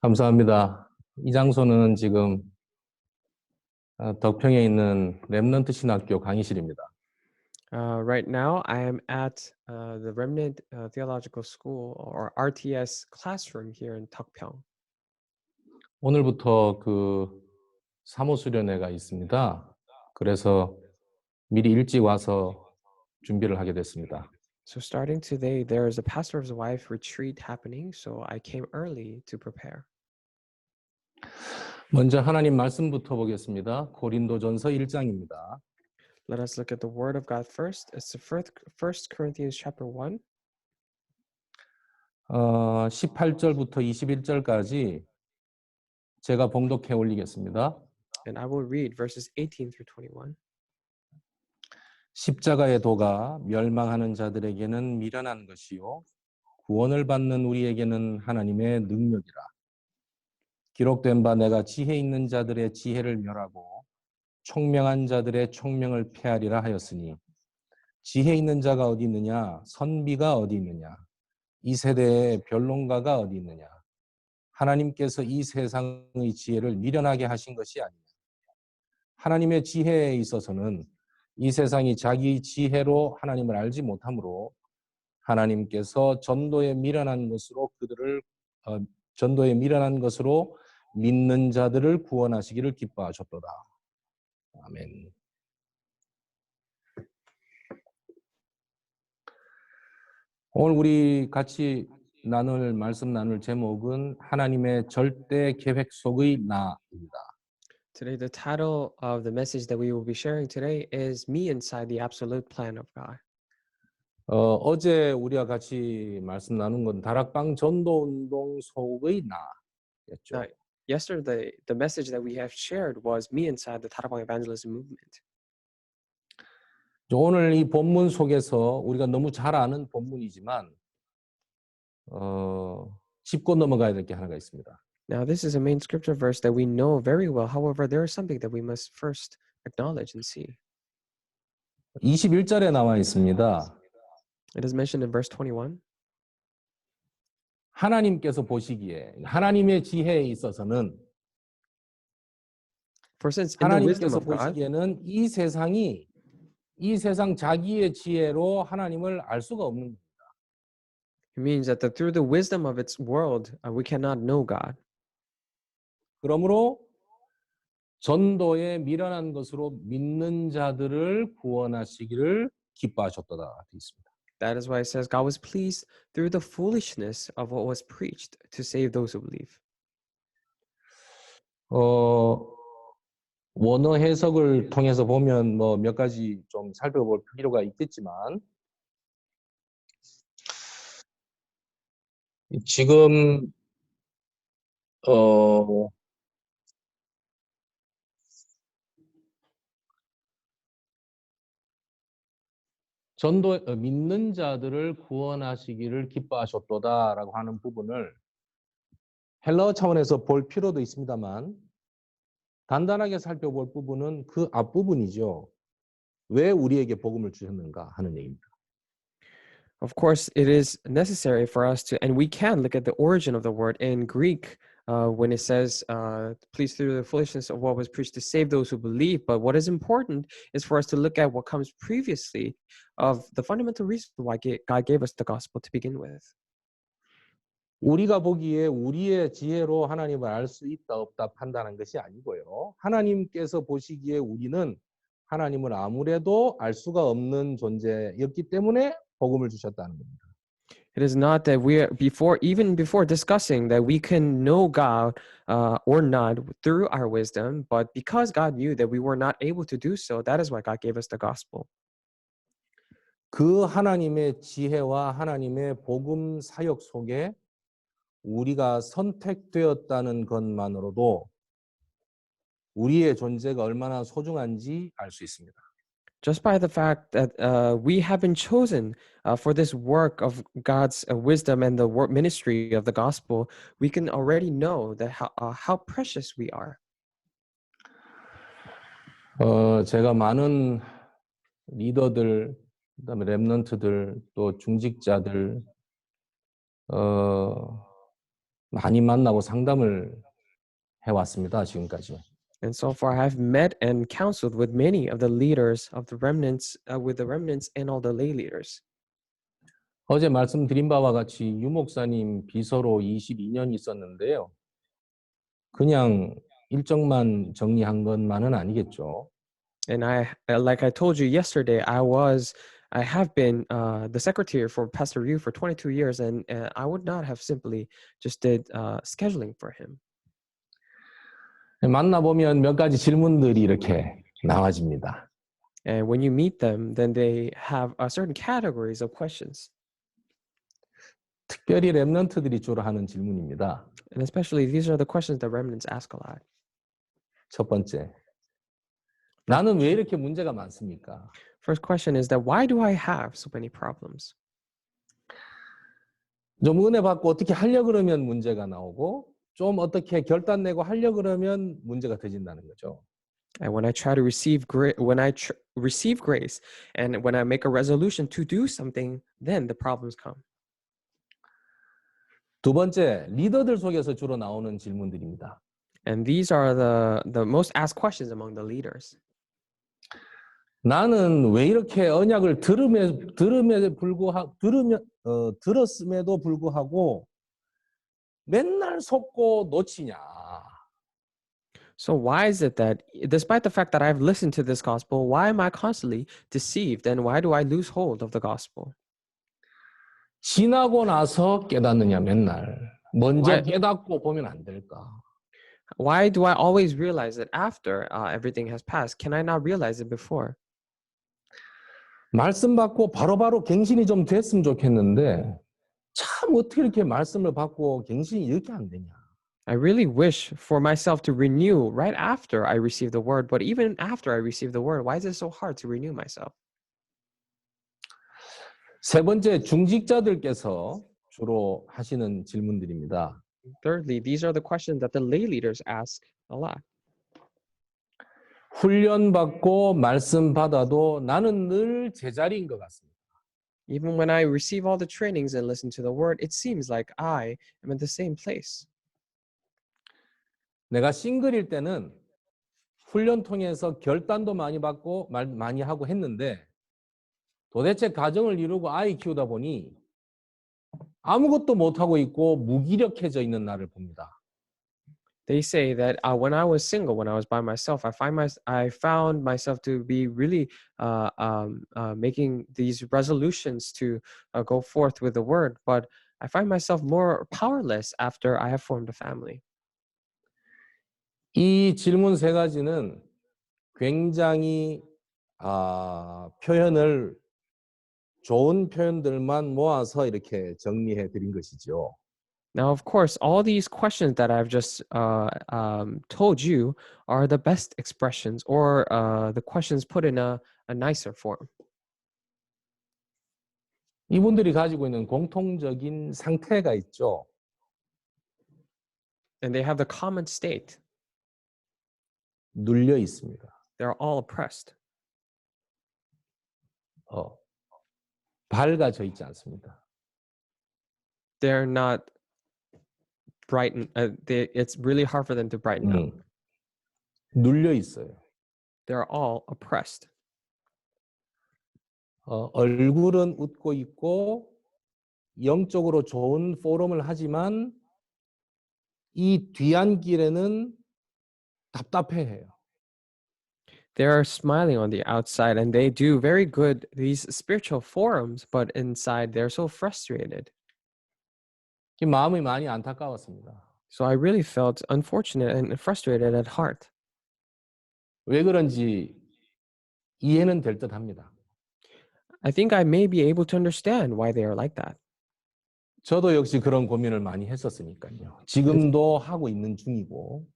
감사합니다. 이 장소는 지금 덕평에 있는 렘넌트 신학교 강의실입니다. Right now, I am at the Remnant Theological School, or RTS classroom here in Deokpyeong. 오늘부터 그 사모수련회가 있습니다. 그래서 미리 일찍 와서 준비를 하게 됐습니다. So starting today, there is a pastor's wife retreat happening, so I came early to prepare. 먼저 하나님 말씀부터 보겠습니다. 고린도전서 1장입니다. Let us look at the Word of God first. It's the First Corinthians chapter 1. 18절부터 21절까지 제가 봉독해 올리겠습니다. And I will read verses 18 through 21. 십자가의 도가 멸망하는 자들에게는 미련한 것이요 구원을 받는 우리에게는 하나님의 능력이라. 기록된 바 내가 지혜 있는 자들의 지혜를 멸하고 총명한 자들의 총명을 폐하리라 하였으니 지혜 있는 자가 어디 있느냐 선비가 어디 있느냐 이 세대에 변론가가 어디 있느냐 하나님께서 이 세상의 지혜를 미련하게 하신 것이 아니냐. 하나님의 지혜에 있어서는 이 세상이 자기 지혜로 하나님을 알지 못하므로 하나님께서 전도에 미련한 것으로 믿는 자들을 구원하시기를 기뻐하셨도다. 아멘. 오늘 우리 같이 말씀 나눌 제목은 하나님의 절대 계획 속의 나입니다. Today, the title of the message that we will be sharing today is Me Inside the Absolute Plan of God. 어제 우리가 같이 말씀 나눈 건 다락방 전도운동 속의 나였죠. Yesterday, the message that we have shared was Me Inside the Darakbang Evangelism Movement. 오늘 이 본문 속에서 우리가 너무 잘 아는 본문이지만 짚고 넘어가야 될 게 하나가 있습니다. Now, this is a main scripture verse that we know very well. However, there is something that we must first acknowledge and see. 21절에 나와 있습니다. It is mentioned in verse 21. 하나님께서 보시기에 하나님의 지혜에 있어서는 For since in the wisdom 하나님께서 of God, 보시기에는 이 세상 자기의 지혜로 하나님을 알 수가 없는 겁니다. it means that through the wisdom of its world, we cannot know God. 그러므로 전도에 미련한 것으로 믿는 자들을 구원하시기를 기뻐하셨도다 되어 있습니다. That is why it says God was pleased through the foolishness of what was preached to save those who believe. 원어 해석을 통해서 보면 뭐 몇 가지 좀 살펴볼 필요가 있겠지만 지금 믿는 자들을 구원하시기를 기뻐하셨도다라고 하는 부분을 헬라어 차원에서 볼 필요도 있습니다만 단단하게 살펴볼 부분은 그 앞부분이죠. 왜 우리에게 복음을 주셨는가 하는 얘기입니다. Of course, it is necessary for us to, and we can look at the origin of the word in Greek when it says, please through the foolishness of what was preached to save those who believe. But what is important is for us to look at what comes previously of the fundamental reason why God gave us the gospel to begin with. 우리가 보기에 우리의 지혜로 하나님을 알 수 있다 없다 판단한 것이 아니고요. 하나님께서 보시기에 우리는 하나님을 아무래도 알 수가 없는 존재였기 때문에 복음을 주셨다는 겁니다. It is not that we are even before discussing that we can know God or not through our wisdom, but because God knew that we were not able to do so, that is why God gave us the gospel. 그 하나님의 지혜와 하나님의 복음 사역 속에 우리가 선택되었다는 것만으로도 우리의 존재가 얼마나 소중한지 알 수 있습니다. Just by the fact that we have been chosen for this work of God's wisdom and the ministry of the gospel, we can already know that how precious we are. 제가 많은 리더들, 그다음에 렘넌트들, 또 중직자들, 많이 만나고 상담을 해왔습니다. 지금까지. And so far, I've met and counseled with many of the leaders of the remnants, with the remnants and all the lay leaders. 어제 말씀드린 바와 같이 유 목사님 비서로 22년 있었는데요. 그냥 일정만 정리한 것만은 아니겠죠. And like I told you yesterday, I have been the secretary for Pastor Ryu for 22 years, and I would not have simply just did scheduling for him. 만나보면 몇 가지 질문들이 이렇게 나와집니다. And when you meet them, then they have certain categories of questions. 특별히 렘넌트들이 주로 하는 질문입니다. And especially these are the questions that remnants ask a lot. 첫 번째, 나는 왜 이렇게 문제가 많습니까? First question is that why do I have so many problems? 좀 은혜 받고 어떻게 하려고 그러면 문제가 나오고 좀 어떻게 결단 내고 하려고 그러면 문제가 터진다는 거죠. And when I try to receive receive grace, and when I make a resolution to do something, then the problems come. 두 번째, 리더들 속에서 주로 나오는 질문들입니다. And these are the most asked questions among the leaders. 나는 왜 이렇게 언약을 들었음에도 불구하고 맨날 속고 놓치냐? So why is it that despite the fact that I've listened to this gospel, why am I constantly deceived, and why do I lose hold of the gospel? 지나고 나서 깨닫느냐 맨날. 먼저 Why- 깨닫고 보면 안 될까? Why do I always realize it after everything has passed? Can I not realize it before? 말씀 받고 바로바로 갱신이 좀 됐으면 좋겠는데 참 어떻게 이렇게 말씀을 받고 갱신이 이렇게 안 되냐? I really wish for myself to renew right after I receive the word, but even after I receive the word, why is it so hard to renew myself? 세 번째, 중직자들께서 주로 하시는 질문들입니다. Thirdly, these are the questions that the lay leaders ask a lot. 훈련 받고 말씀 받아도 나는 늘 제자리인 것 같습니다. Even when I receive all the trainings and listen to the word, it seems like I am in the same place. 내가 싱글일 때는 훈련 통해서 결단도 많이 받고 많이 하고 했는데 도대체 가정을 이루고 아이 키우다 보니 아무것도 못하고 있고 무기력해져 있는 나를 봅니다. They say that when I was single, when I was by myself, I found myself to be really making these resolutions to go forth with the word, but I find myself more powerless after I have formed a family. 이 질문 세 가지는 굉장히 표현을 좋은 표현들만 모아서 이렇게 정리해 드린 것이죠. Now, of course, all these questions that I've just told you are the best expressions, or the questions put in a nicer form. 이분들이 가지고 있는 공통적인 상태가 있죠. And they have the common state. 눌려 있습니다. They're all oppressed. 밝아져 있지 않습니다. They're not brighten. It's really hard for them to brighten up. 눌려 있어요. They're all oppressed. 얼굴은 웃고 있고 영적으로 좋은 포럼을 하지만 이 뒤안길에는 답답해해요. They are smiling on the outside, and they do very good these spiritual forums, but inside they're so frustrated. 마음이 많이 안타까웠습니다. So I really felt unfortunate and frustrated at heart. 왜 그런지 이해는 될 듯합니다. I think I may be able to understand why they are like that. 저도 역시 그런 고민을 많이 했었으니까요. 지금도 하고 있는 중이고.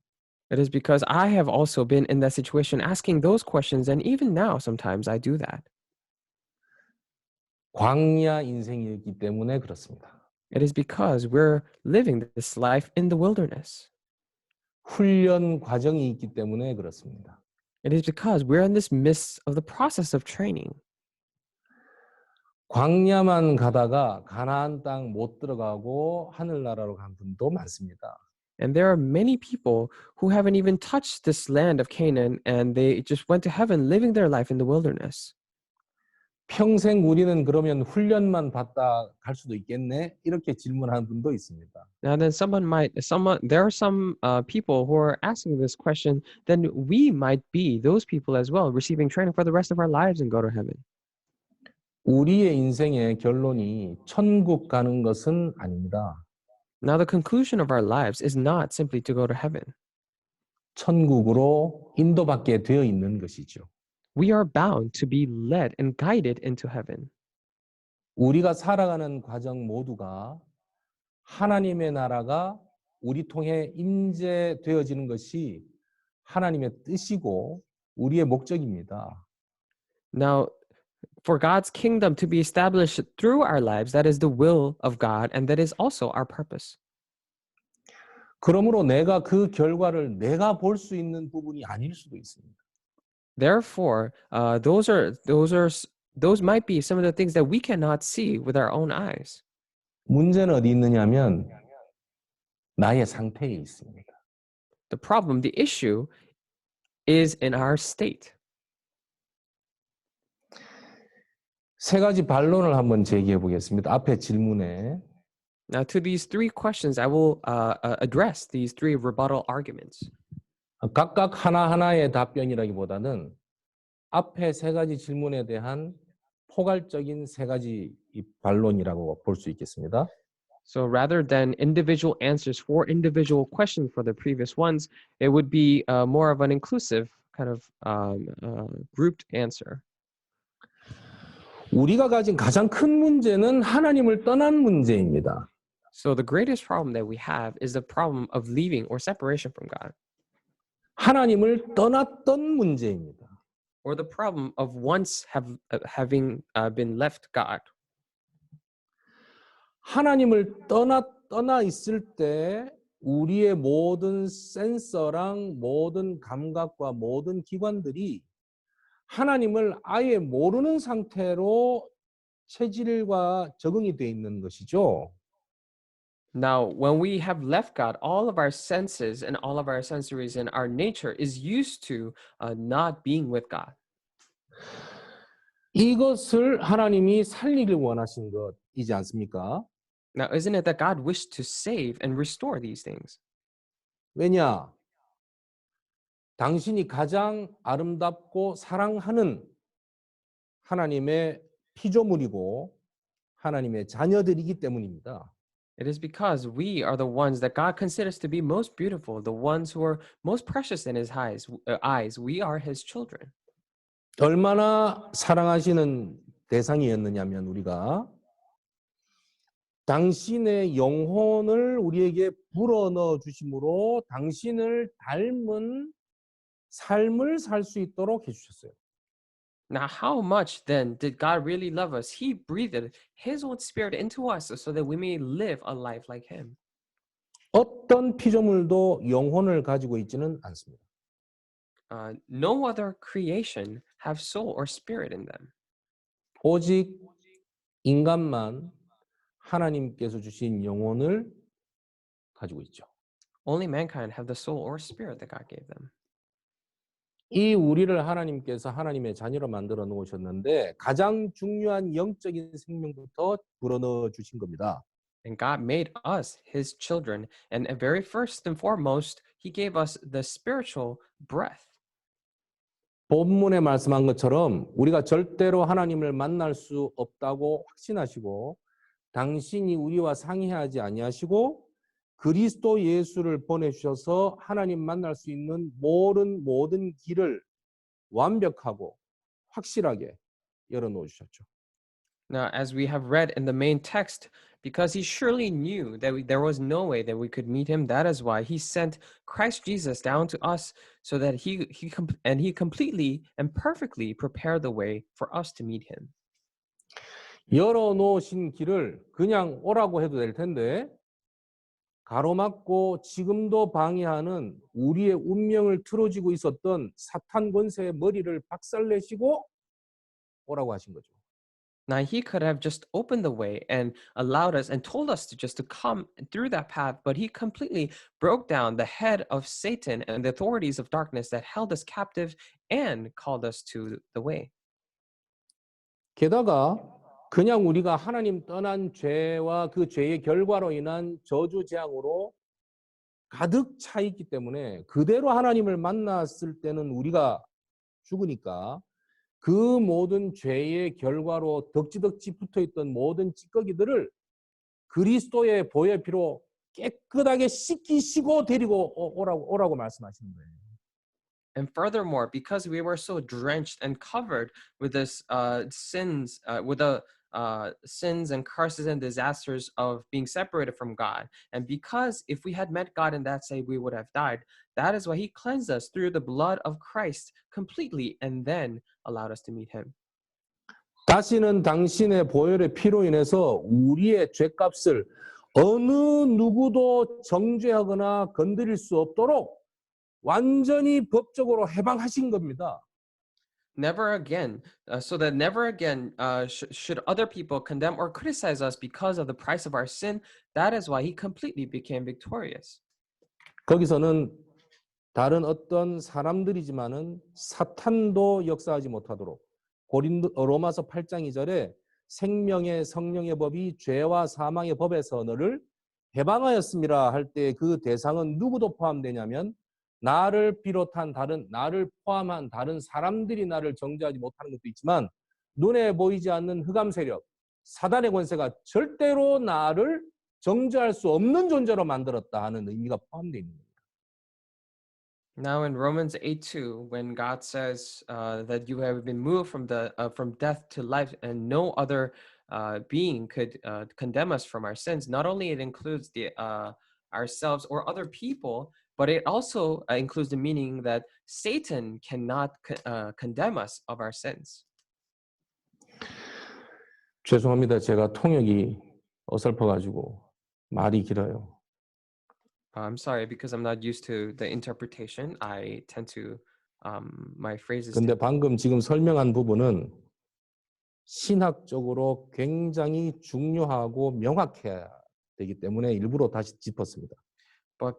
It is because I have also been in that situation asking those questions, and even now sometimes I do that. 광야 인생이기 때문에 그렇습니다. It is because we're living this life in the wilderness. 훈련 과정이 있기 때문에 그렇습니다. It is because we're in this midst of the process of training. 광야만 가다가 가나안 땅 못 들어가고 하늘나라로 간 분도 많습니다. And there are many people who haven't even touched this land of Canaan and they just went to heaven living their life in the wilderness. 평생 우리는 그러면 훈련만 받다 갈 수도 있겠네? 이렇게 질문하는 분도 있습니다. Now then there are some people who are asking this question, then we might be those people as well, receiving training for the rest of our lives and go to heaven. 우리의 인생의 결론이 천국 가는 것은 아닙니다. Now the conclusion of our lives is not simply to go to heaven. 천국으로 인도받게 되어 있는 것이죠. We are bound to be led and guided into heaven. 우리가 살아가는 과정 모두가 하나님의 나라가 우리 통해 임재되어지는 것이 하나님의 뜻이고 우리의 목적입니다. Now, for God's kingdom to be established through our lives, that is the will of God, and that is also our purpose. 그러므로 내가 그 결과를 내가 볼 수 있는 부분이 아닐 수도 있습니다. Therefore, those might be some of the things that we cannot see with our own eyes. 문제는 어디 있느냐면 나의 상태에 있습니다. The problem, the issue, is in our state. 세 가지 반론을 한번 제기해 보겠습니다. 앞에 질문에 Now, to these three questions, I will address these three rebuttal arguments. 각각 하나하나의 답변이라기보다는 앞에 세 가지 질문에 대한 포괄적인 세 가지 반론이라고 볼 수 있겠습니다. So rather than individual answers for individual questions for the previous ones, it would be more of an inclusive kind of grouped answer. 우리가 가진 가장 큰 문제는 하나님을 떠난 문제입니다. So the greatest problem that we have is the problem of leaving or separation from God, 하나님을 떠났던 문제입니다. or the problem of once having been left God. 하나님을 떠나 있을 때 우리의 모든 센서랑 모든 감각과 모든 기관들이 하나님을 아예 모르는 상태로 체질과 적응이 돼 있는 것이죠. Now, when we have left God, all of our senses and all of our sensories and our nature is used to not being with God. 이것을 하나님이 살리길 원하신 것이지 않습니까? Now, isn't it that God wished to save and restore these things? 왜냐? 당신이 가장 아름답고 사랑하는 하나님의 피조물이고 하나님의 자녀들이기 때문입니다. It is because we are the ones that God considers to be most beautiful, the ones who are most precious in His eyes. We are His children. 얼마나 사랑하시는 대상이었느냐면 우리가 당신의 영혼을 우리에게 불어넣어 주심으로 당신을 닮은 삶을 살 수 있도록 해주셨어요. Now, how much then did God really love us? He breathed His own Spirit into us so that we may live a life like Him. 어떤 피조물도 영혼을 가지고 있지는 않습니다. No other creation have soul or spirit in them. 오직 인간만 하나님께서 주신 영혼을 가지고 있죠. Only mankind have the soul or spirit that God gave them. 이 우리를 하나님께서 하나님의 자녀로 만들어 놓으셨는데 가장 중요한 영적인 생명부터 불어넣어 주신 겁니다. And God made us His children, and very first and foremost, He gave us the spiritual breath. 본문에 말씀한 것처럼 우리가 절대로 하나님을 만날 수 없다고 확신하시고 당신이 우리와 상의하지 아니하시고 그리스도 예수를 보내주셔서 하나님 만날 수 있는 모든 길을 완벽하고 확실하게 열어놓으 주셨죠. Now, as we have read in the main text, because He surely knew that there was no way that we could meet Him, that is why He sent Christ Jesus down to us so that He completely and perfectly prepared the way for us to meet Him. 열어놓으신 길을 그냥 오라고 해도 될 텐데 가로막고 지금도 방해하는 우리의 운명을 틀어지고 있었던 사탄 권세의 머리를 박살내시고 오라고 하신 거죠. Now he could have just opened the way and allowed us and told us to just to come through that path, but he completely broke down the head of Satan and the authorities of darkness that held us captive and called us to the way. 게다가 그냥 우리가 하나님 떠난 죄와 그 죄의 결과로 인한 저주 재앙으로 가득 차 있기 때문에 그대로 하나님을 만났을 때는 우리가 죽으니까 그 모든 죄의 결과로 덕지덕지 붙어있던 모든 찌꺼기들을 그리스도의 보혈 피로 깨끗하게 씻기시고 데리고 오라고 말씀하시는 거예요. And furthermore, because we were so drenched and covered with this sins, with the sins and curses and disasters of being separated from God, and because if we had met God in that state, we would have died. That is why He cleansed us through the blood of Christ completely, and then allowed us to meet Him. 다시는 당신의 보혈의 피로 인해서 우리의 죄값을 어느 누구도 정죄하거나 건드릴 수 없도록 완전히 법적으로 해방하신 겁니다. Never again, so that never again should other people condemn or criticize us because of the price of our sin. That is why He completely became victorious. 거기서는 다른 어떤 사람들이지만은 사탄도 역사하지 못하도록 로마서 8장 2절에 생명의 성령의 법이 죄와 사망의 법에서 너를 해방하였음이라 할 때 그 대상은 누구도 포함되냐면 나를 포함한 다른 사람들이 나를 정죄하지 못하는 것도 있지만 눈에 보이지 않는 흑암 세력, 사단의 권세가 절대로 나를 정죄할 수 없는 존재로 만들었다 하는 의미가 포함되어 있는 겁니다. Now in Romans 8:2, when God says that you have been moved from death to life, and no other being could condemn us from our sins, not only it includes the ourselves or other people, but it also includes the meaning that Satan cannot condemn us of our sins. 죄송합니다. 제가 통역이 어설퍼가지고 말이 길어요. I'm sorry because I'm not used to the interpretation. I tend to my phrases. 근데 방금 지금 설명한 부분은 신학적으로 굉장히 중요하고 명확해야 되기 때문에 일부러 다시 짚었습니다. But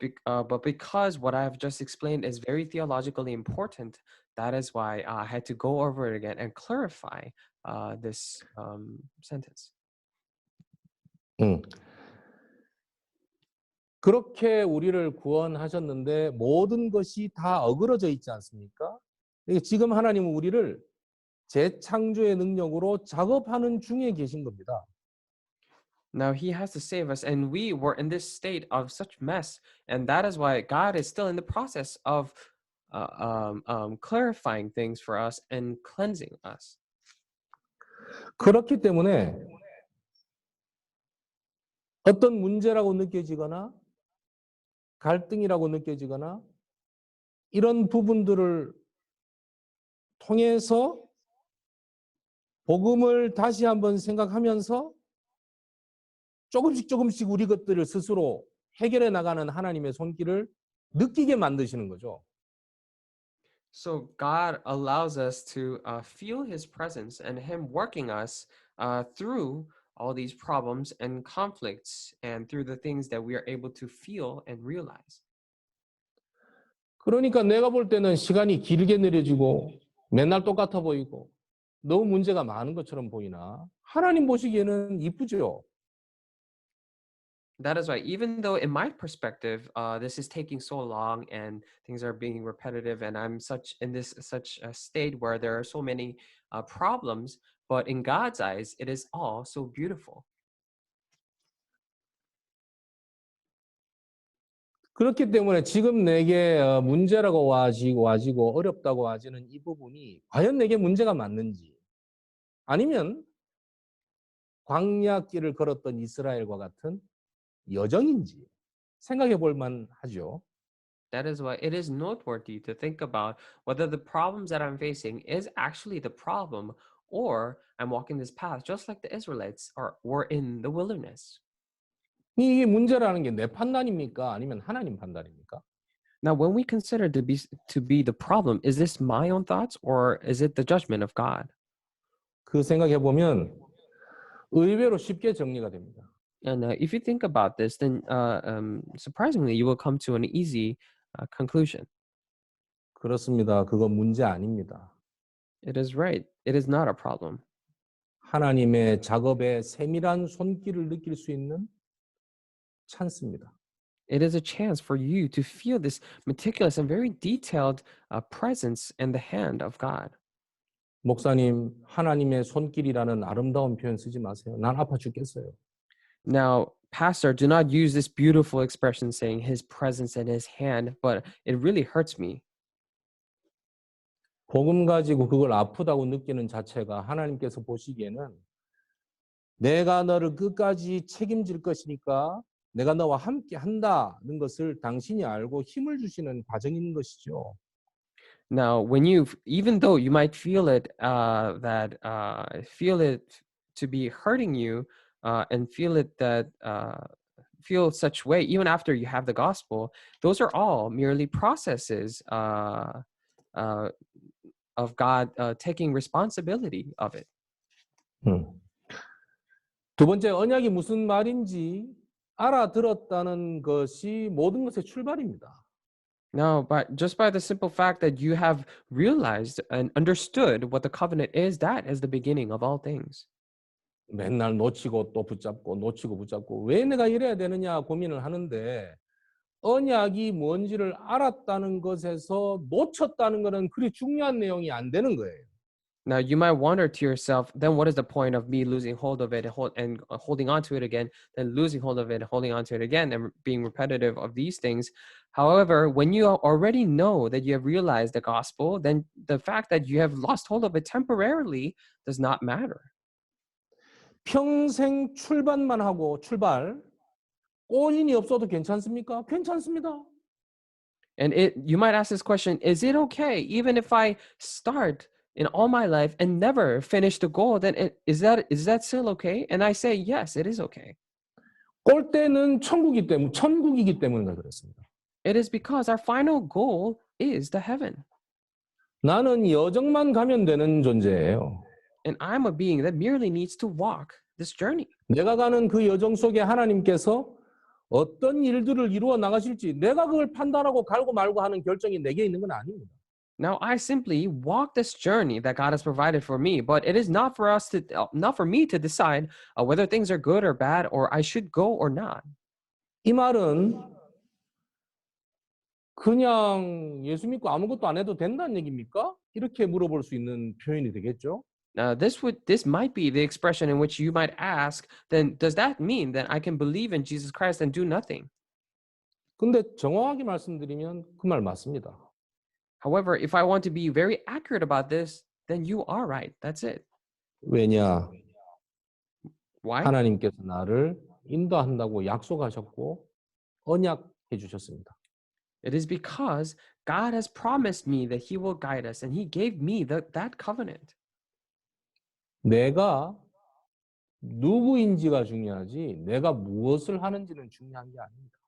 because what I have just explained is very theologically important, that is why I had to go over it again and clarify this sentence. 그렇게 우리를 구원하셨는데 모든 것이 다 어그러져 있지 않습니까? 지금 하나님은 우리를 재창조의 능력으로 작업하는 중에 계신 겁니다. Now He has to save us, and we were in this state of such mess, and that is why God is still in the process of clarifying things for us and cleansing us. 그렇기 때문에 어떤 문제라고 느껴지거나 갈등이라고 느껴지거나 이런 부분들을 통해서 복음을 다시 한번 생각하면서 조금씩 우리 것들을 스스로 해결해 나가는 하나님의 손길을 느끼게 만드시는 거죠. So God allows us to feel His presence and Him working us through all these problems and conflicts and through the things that we are able to feel and realize. 그러니까 내가 볼 때는 시간이 길게 느려지고 맨날 똑같아 보이고 너무 문제가 많은 것처럼 보이나 하나님 보시기에는 이쁘죠. That is why, even though in my perspective, this is taking so long and things are being repetitive, and I'm in such a state where there are so many problems, but in God's eyes, it is all so beautiful. 그렇기 때문에 지금 내게 문제라고 와지고 어렵다고 와지는 이 부분이 과연 내게 문제가 맞는지 아니면 광야길을 걸었던 이스라엘과 같은 여정인지 생각해 볼 만하죠. That is why it is noteworthy to think about whether the problems that I'm facing is actually the problem, or I'm walking this path just like the Israelites were in the wilderness. 이게 문제라는 게 내 판단입니까? 아니면 하나님 판단입니까? Now, when we consider to be the problem, is this my own thoughts or is it the judgment of God? 그 생각해 보면 의외로 쉽게 정리가 됩니다. And if you think about this, then surprisingly, you will come to an easy conclusion. 그렇습니다. 그건 문제 아닙니다. It is right. It is not a problem. 하나님의 작업에 세밀한 손길을 느낄 수 있는 찬스입니다. It is a chance for you to feel this meticulous and very detailed presence and the hand of God. 목사님, 하나님의 손길이라는 아름다운 표현 쓰지 마세요. 난 아파 죽겠어요. Now, Pastor, do not use this beautiful expression saying his presence and his hand, but it really hurts me. 복음 가지고 그걸 아프다고 느끼는 자체가 하나님께서 보시기에는 내가 너를 끝까지 책임질 것이니까 내가 너와 함께 한다는 것을 당신이 알고 힘을 주시는 과정인 것이죠. Now, when even though you might feel it, feel it to be hurting you, and feel it that feel such way, even after you have the gospel, those are all merely processes of God taking responsibility of it. 두 번째, 언약이 무슨 말인지 알아들었다는 것이 모든 것의 출발입니다. Now, but just by the simple fact that you have realized and understood what the covenant is, that is the beginning of all things. 맨날 놓치고 또 붙잡고 놓치고 붙잡고 왜 내가 이래야 되느냐 고민을 하는데 언약이 뭔지를 알았다는 것에서 놓쳤다는 것은 그리 중요한 내용이 안 되는 거예요. Now, you might wonder to yourself, then what is the point of me losing hold of it and holding on to it again, then losing hold of it, holding on to it again, and being repetitive of these things? However, when you already know that you have realized the gospel, then the fact that you have lost hold of it temporarily does not matter. 평생 출발만 하고 출발 꼬인이 없어도 괜찮습니까? 괜찮습니다. And you might ask this question, is it okay even if I start in all my life and never finish the goal, then is that still okay? And I say, yes, it is okay. 꼴대는 천국이기 때문에 그렇습니다. It is because our final goal is the heaven. 나는 여정만 가면 되는 존재예요. And I'm a being that merely needs to walk this journey. 내가 가는 그 여정 속에 하나님께서 어떤 일들을 이루어 나가실지 내가 그걸 판단하고 갈고 말고 하는 결정이 내게 있는 건 아닙니다. Now I simply walk this journey that God has provided for me, but it is not for me to decide whether things are good or bad, or I should go or not. 이 말은 그냥 예수 믿고 아무것도 안 해도 된다는 얘기입니까? 이렇게 물어볼 수 있는 표현이 되겠죠. This might be the expression in which you might ask, then does that mean that I can believe in Jesus Christ and do nothing? 근데 정확하게 말씀드리면 그 말 맞습니다. However, if I want to be very accurate about this, then you are right. That's it. 왜냐? Why? 하나님께서 나를 인도한다고 약속하셨고 언약해 주셨습니다. It is because God has promised me that He will guide us, and He gave me that covenant. 내가 누구인지가 중요하지 내가 무엇을 하는지는 중요한 게 아닙니다.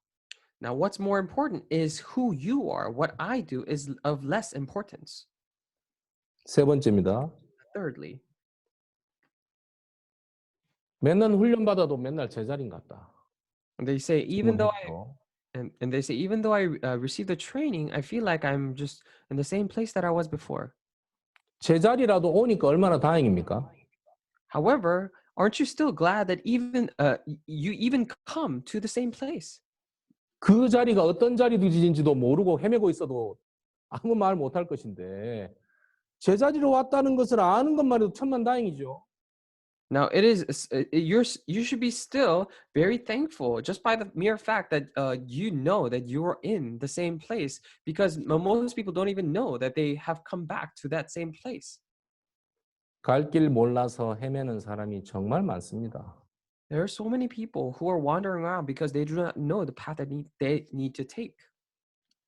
Now, what's more important is who you are. What I do is of less importance. 세 번째입니다. Thirdly, 맨날 훈련 받아도 맨날 제자리인 것 같다. they say even though 했죠. and they say even though I receive the training, I feel like I'm just in the same place that I was before. 제자리라도 오니까 얼마나 다행입니까? However, aren't you still glad that you even come to the same place? 그 자리가 어떤 자리인지도 모르고 헤매고 있어도 아무 말 못할 것인데 제자리로 왔다는 것을 아는 것만 해도 천만다행이죠. Now you should be still very thankful just by the mere fact that you know that you are in the same place, because most people don't even know that they have come back to that same place. 갈 길 몰라서 헤매는 사람이 정말 많습니다. There are so many people who are wandering around because they do not know the path that they need to take.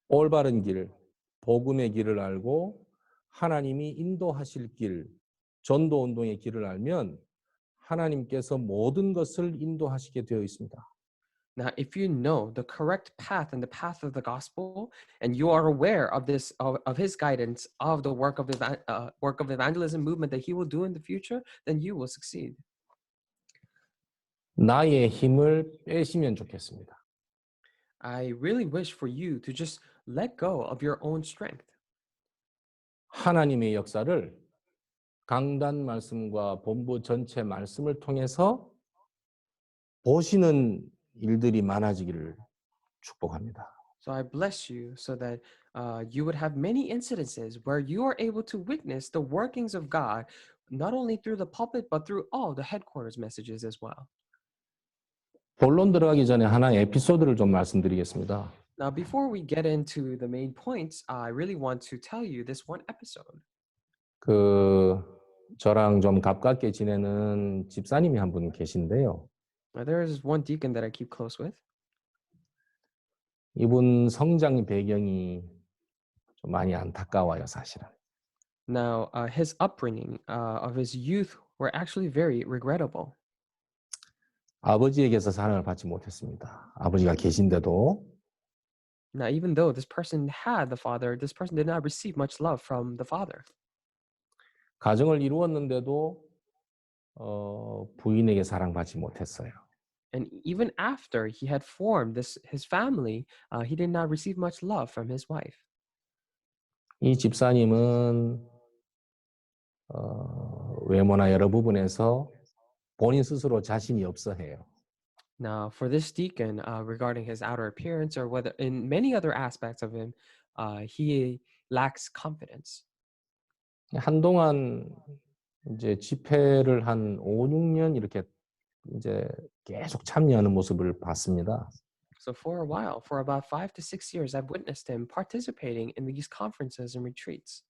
올바른 길, 복음의 길을 알고 하나님이 인도하실 길, 전도 운동의 길을 알면 하나님께서 모든 것을 인도하시게 되어 있습니다. Now, if you know the correct path and the path of the gospel, and you are aware of this of His guidance of the work of evangelism movement that He will do in the future, then you will succeed. 나의 힘을 빼시면 좋겠습니다. I really wish for you to just let go of your own strength. 하나님의 역사를 강단 말씀과 본부 전체 말씀을 통해서 보시는 일들이 많아지기를 축복합니다. So I bless you so that you would have many incidences where you are able to witness the workings of God, not only through the pulpit, but through all the headquarters messages as well. 본론 들어가기 전에 하나의 에피소드를 좀 말씀드리겠습니다. Now, before we get into the main points, I really want to tell you this one episode. 저랑 좀 가깝게 지내는 집사님이 한 분 계신데요. Now, there is one deacon that I keep close with. 이분 성장 배경이 좀 많이 안타까워요, 사실은. Now, his upbringing of his youth were actually very regrettable. 아버지에게서 사랑을 받지 못했습니다. 아버지가 계신데도. Now, even though this person had the father, this person did not receive much love from the father. 가정을 이루었는데도 부인에게 사랑받지 못했어요. And even after he had formed his family, he did not receive much love from his wife. 이 집사님은 외모나 여러 부분에서 본인 스스로 자신이 없어 해요. Now, for this deacon, regarding his outer appearance or whether in many other aspects of him, he lacks confidence. 한동안 이제 집회를 한 5, 6년 이렇게 이제 계속 참여하는 모습을 봤습니다. So for a while, for about 5 to 6 years, I've witnessed him participating in these conferences and retreats.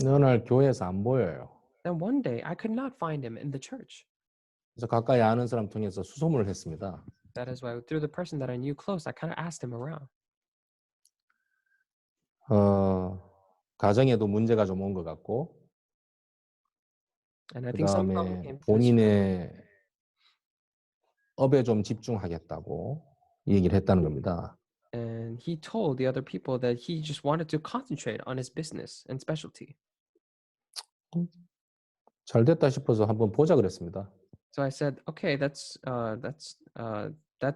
어느 날 교회에서 안 보여요. Then one day, I could not find him in the church. 그래서 가까이 아는 사람 통해서 수소문을 했습니다. That is why, through the person that I knew close, I kind of asked him around. 가정에도 문제가 좀 온 것 같고, And I 그 think some problem 다음에 came to this. 본인의 업에 좀 집중하겠다고 얘기를 했다는 겁니다. And he told the other people that he just wanted to concentrate on his business and specialty. 잘 됐다 싶어서 한번 보자 그랬습니다. So I said, okay, that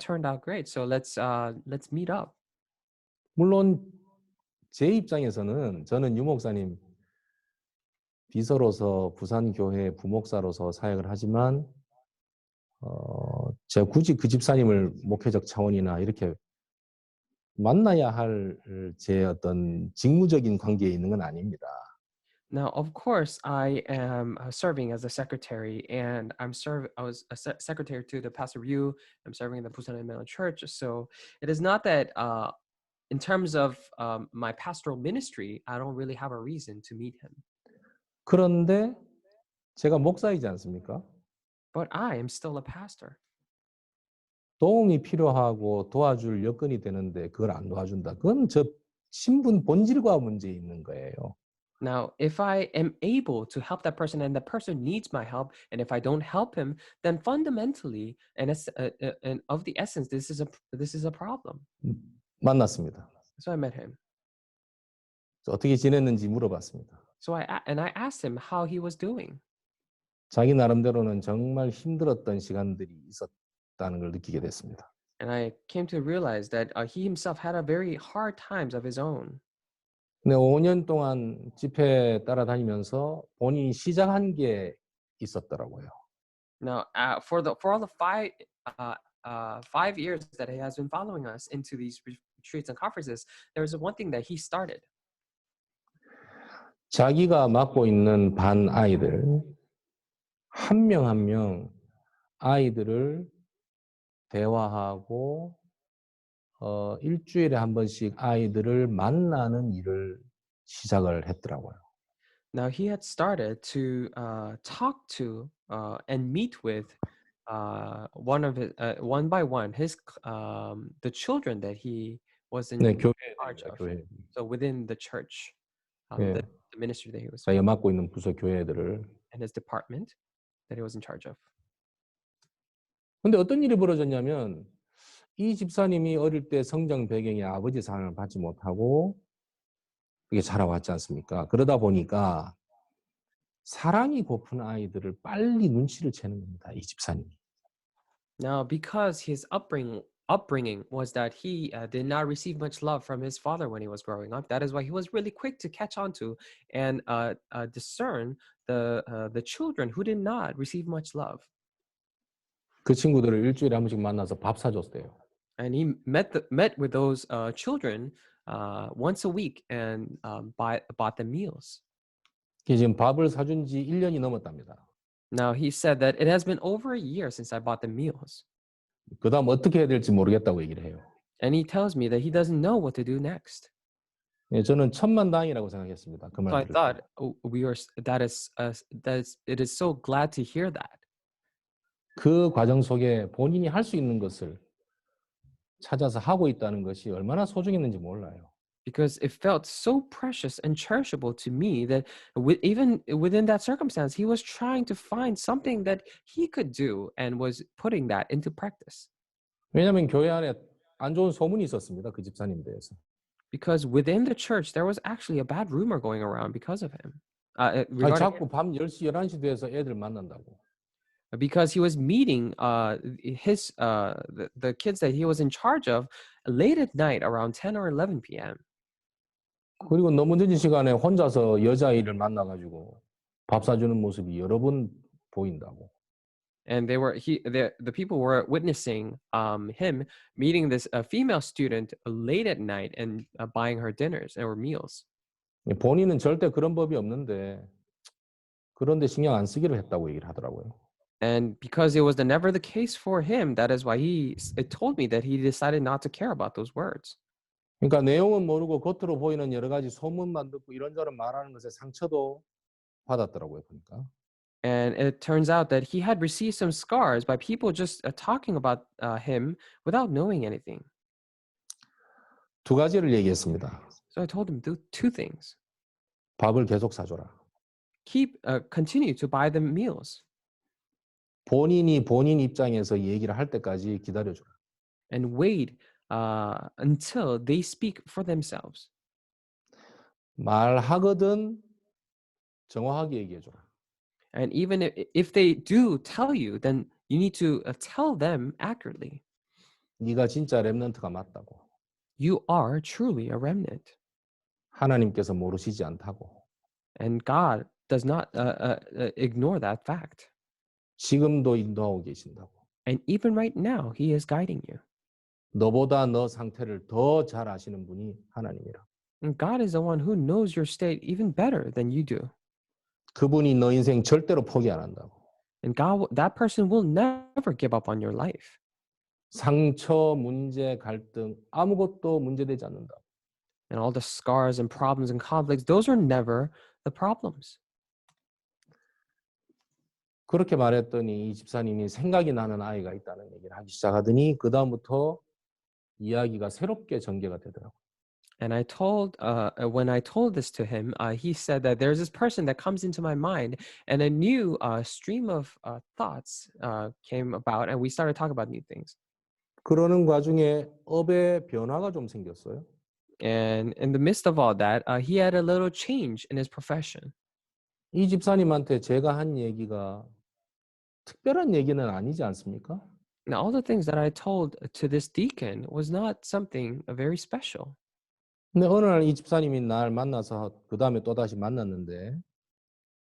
turned out great. So let's meet up. 물론 제 입장에서는 저는 유 목사님 비서로서 부산교회 부목사로서 사역을 하지만 제가 굳이 그 집사님을 목회적 차원이나 이렇게 만나야 할 제 어떤 직무적인 관계에 있는 건 아닙니다. Now, of course, I am serving as a secretary, and I was a secretary to the Pastor Ryu. I'm serving in the Busan Emmanuel Church. So it is not that in terms of my pastoral ministry, I don't really have a reason to meet him. 그런데 제가 목사이지 않습니까? But I am still a pastor. 도움이 필요하고 도와줄 여건이 되는데 그걸 안 도와준다. 그건 저 신분 본질과 문제 있는 거예요. Now, if I am able to help that person and that person needs my help, and if I don't help him, then fundamentally, and of the essence, this is a problem. 만났습니다. So I met him. 어떻게 지냈는지 물어봤습니다. So I asked him how he was doing. 자기 나름대로는 정말 힘들었던 시간들이 있었다는 걸 느끼게 됐습니다. And I came to realize that he himself had a very hard times of his own. 근데 5년 동안 집회 따라다니면서 본인이 시작한 게 있었더라고요. Now, for all the 5 years that he has been following us into these retreats and conferences, there was one thing that he started. 자기가 맡고 있는 반 아이들 한 명 한 명 아이들을 대화하고 일주일에 한 번씩 아이들을 만나는 일을 시작을 했더라고요. Now he had started to talk to and meet with one of his one by one the children that he was in 네, charge of. 교회. So within the church, 예. the ministry that he was 자기가 맡고 있는 부서 교회들을. and his department that he was in charge of. 근데 어떤 일이 벌어졌냐면 이 집사님이 어릴 때 성장 배경에 아버지 사랑을 받지 못하고 그게 자라왔지 않습니까? 그러다 보니까 사랑이 고픈 아이들을 빨리 눈치를 채는 겁니다. 이 집사님이. Now, because his upbringing was that he did not receive much love from his father when he was growing up. That is why he was really quick to catch on to and discern the children who did not receive much love. 그 친구들을 일주일에 한 번씩 만나서 밥 사줬대요. And he met with those children once a week and bought them meals. 이게 지금 밥을 사준 지 1년이 넘었답니다. Now he said that it has been over a year since I bought them meals, 그 다음 어떻게 해야 될지 모르겠다고 얘기를 해요. and he tells me that he doesn't know what to do next. 예, 저는 천만다행이라고 생각했습니다. 그 So 말 I 들을 때. thought it is so glad to hear that. 그 과정 속에 본인이 할 수 있는 것을 찾아서 하고 있다는 것이 얼마나 소중했는지 몰라요. Because it felt so precious and cherishable to me that even within that circumstance, he was trying to find something that he could do and was putting that into practice. 왜냐하면 교회 안에 안 좋은 소문이 있었습니다. 그 집사님 대해서. Because within the church, there was actually a bad rumor going around because of him. 아니, Regarding 자꾸 밤 10시, 11시 돼서 애들 만난다고. because he was meeting the kids that he was in charge of late at night around 10 or 11 p.m. 그리고 너무 늦은 시간에 혼자서 여자아이를 만나가지고 밥 사주는 모습이 여러 번 보인다고. And the people were witnessing him meeting this female student late at night and buying her dinners or meals. 본인은 절대 그런 법이 없는데 그런데 신경 안 쓰기로 했다고 얘기를 하더라고요. And because it was never the case for him, that is why it told me that he decided not to care about those words. 그러니까 내용은 모르고 겉으로 보이는 여러 가지 소문만 듣고 이런저런 말하는 것에 상처도 받았더라고요. 그러니까. And it turns out that he had received some scars by people just talking about him without knowing anything. 두 가지를 얘기했습니다. So I told him two things. 밥을 계속 사줘라. Continue to buy them meals. 본인이 본인 입장에서 얘기를 할 때까지 기다려줘라. And wait until they speak for themselves. 말하거든 정확하게 얘기해줘라. And even if they do tell you, then you need to tell them accurately. 네가 진짜 렘넌트가 맞다고. You are truly a remnant. 하나님께서 모르시지 않다고. And God does not ignore that fact. 지금도 인도하고 계신다고. And even right now, He is guiding you. 너보다 너 상태를 더 잘 아시는 분이 하나님이라. And God is the one who knows your state even better than you do. 그분이 너 인생 절대로 포기 안 한다고. And that person will never give up on your life. 상처, 문제, 갈등 아무것도 문제되지 않는다. And all the scars and problems and conflicts, those are never the problems. 그렇게 말했더니 이 집사님이 생각이 나는 아이가 있다는 얘기를 하기 시작하더니 그 다음부터 이야기가 새롭게 전개가 되더라고요. And when I told this to him, he said that there's this person that comes into my mind, and a new stream of thoughts came about, and we started talking about new things. 그러는 과정에 업의 변화가 좀 생겼어요. And in the midst of all that, he had a little change in his profession. 이 집사님한테 제가 한 얘기가 특별한 얘기는 아니지 않습니까? Now, all the things that I told to this deacon was not something very special. 근데 어느 날 이 집사님이 날 만나서 그 다음에 또 다시 만났는데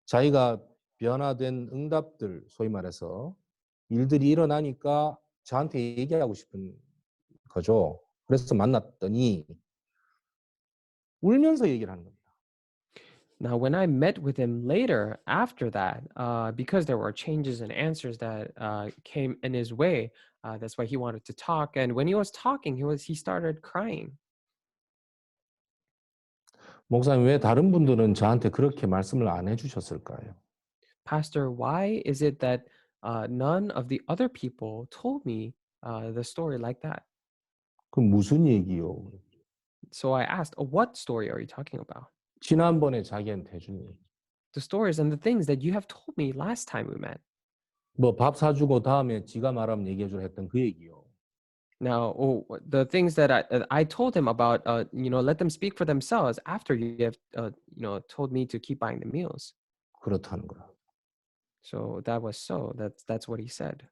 자기가 변화된 응답들, 소위 말해서 일들이 일어나니까 저한테 얘기하고 싶은 거죠. 그래서 만났더니 울면서 얘기를 하는 겁니다. Now, when I met with him later after that, because there were changes and answers that came in his way, that's why he wanted to talk. And when he was talking, he started crying. 목사님, 왜 다른 분들은 저한테 그렇게 말씀을 안 해주셨을까요? Pastor, why is it that none of the other people told me the story like that? 그 무슨 얘기요? So I asked, what story are you talking about? 지난번에 자기한테 해준 얘기. The stories and the things that you have told me last time we met. 뭐 밥 사주고 다음에 지가 말하면 얘기해주라 했던 그 얘기요. Now, the things that I told him about, let them speak for themselves after you have, told me to keep buying the meals. 그렇다는 거야. So that was so. That's what he said.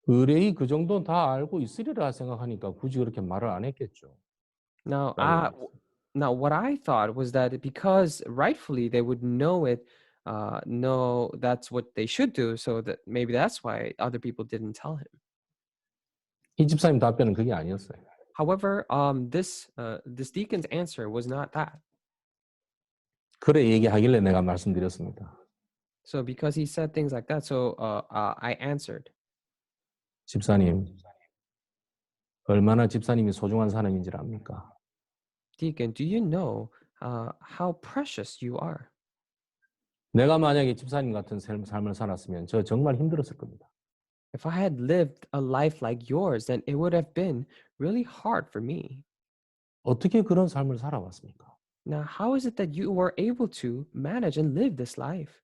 의뢰이 그 정도 다 알고 있으리라 생각하니까 굳이 그렇게 말을 안 했겠죠. Now, 빨리 말해서. now what I thought was that because rightfully they would know it, know that's what they should do, so that maybe that's why other people didn't tell him. 이 집사님 답변은 그게 아니었어요. However, this deacon's answer was not that. 그래 얘기하길래 내가 말씀드렸습니다. So because he said things like that, so I answered, 집사님, 얼마나 집사님이 소중한 사람인지 압니까? Deacon, do you know how precious you are? 내가 만약에 집사님 같은 삶을 살았으면 저 정말 힘들었을 겁니다. If I had lived a life like yours, then it would have been really hard for me. 어떻게 그런 삶을 살아왔습니까? Now, how is it that you were able to manage and live this life?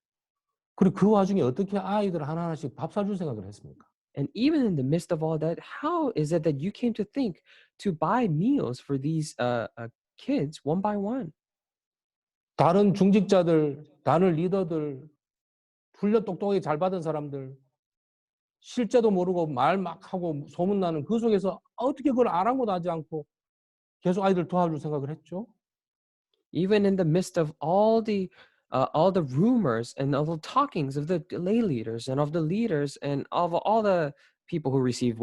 그리고 그 와중에 어떻게 아이들 하나하나씩 밥 사줄 생각을 했습니까? And even in the midst of all that, how is it that you came to think to buy meals for these kids one by one? 다른 중직자들, 다른 리더들, 훈련 똑똑하게 잘 받은 사람들, 실제도 모르고 말 막 하고 소문나는 그 속에서 어떻게 그걸 아랑곳 하지 않고 계속 아이들 도와줄 생각을 했죠? Even in the midst of all the rumors and all the talkings of the lay leaders and of the leaders and of all the people who receive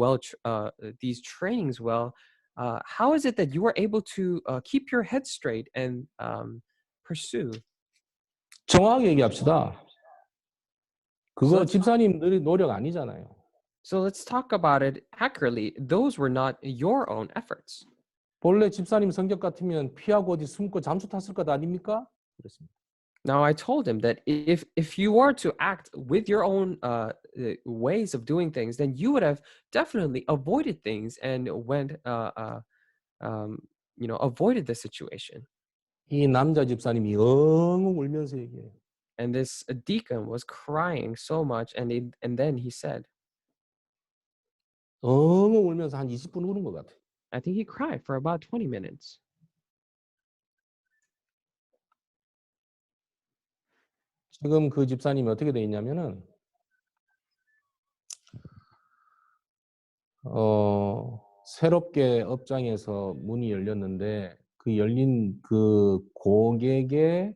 these trainings well, how is it that you were able to keep your head straight and pursue? 정확하게 얘기합시다. 그거 let's- 집사님 노력 아니잖아요. So let's talk about it accurately. Those were not your own efforts. 본래 집사님 성격 같으면 피하고 어디 숨고 잠수 탔을 것 아닙니까? 그랬습니다. Now I told him that if you were to act with your own ways of doing things, then you would have definitely avoided things and avoided the situation. 이 남자 집사님이 엉엉 울면서 얘기해요. And this deacon was crying so much, and then he said, 엉엉 울면서 한 20분 우는 것 같아요. I think he cried for about 20 minutes. 지금 그 집사님이 어떻게 돼 있냐면은 새롭게 업장에서 문이 열렸는데 그 열린 그 고객의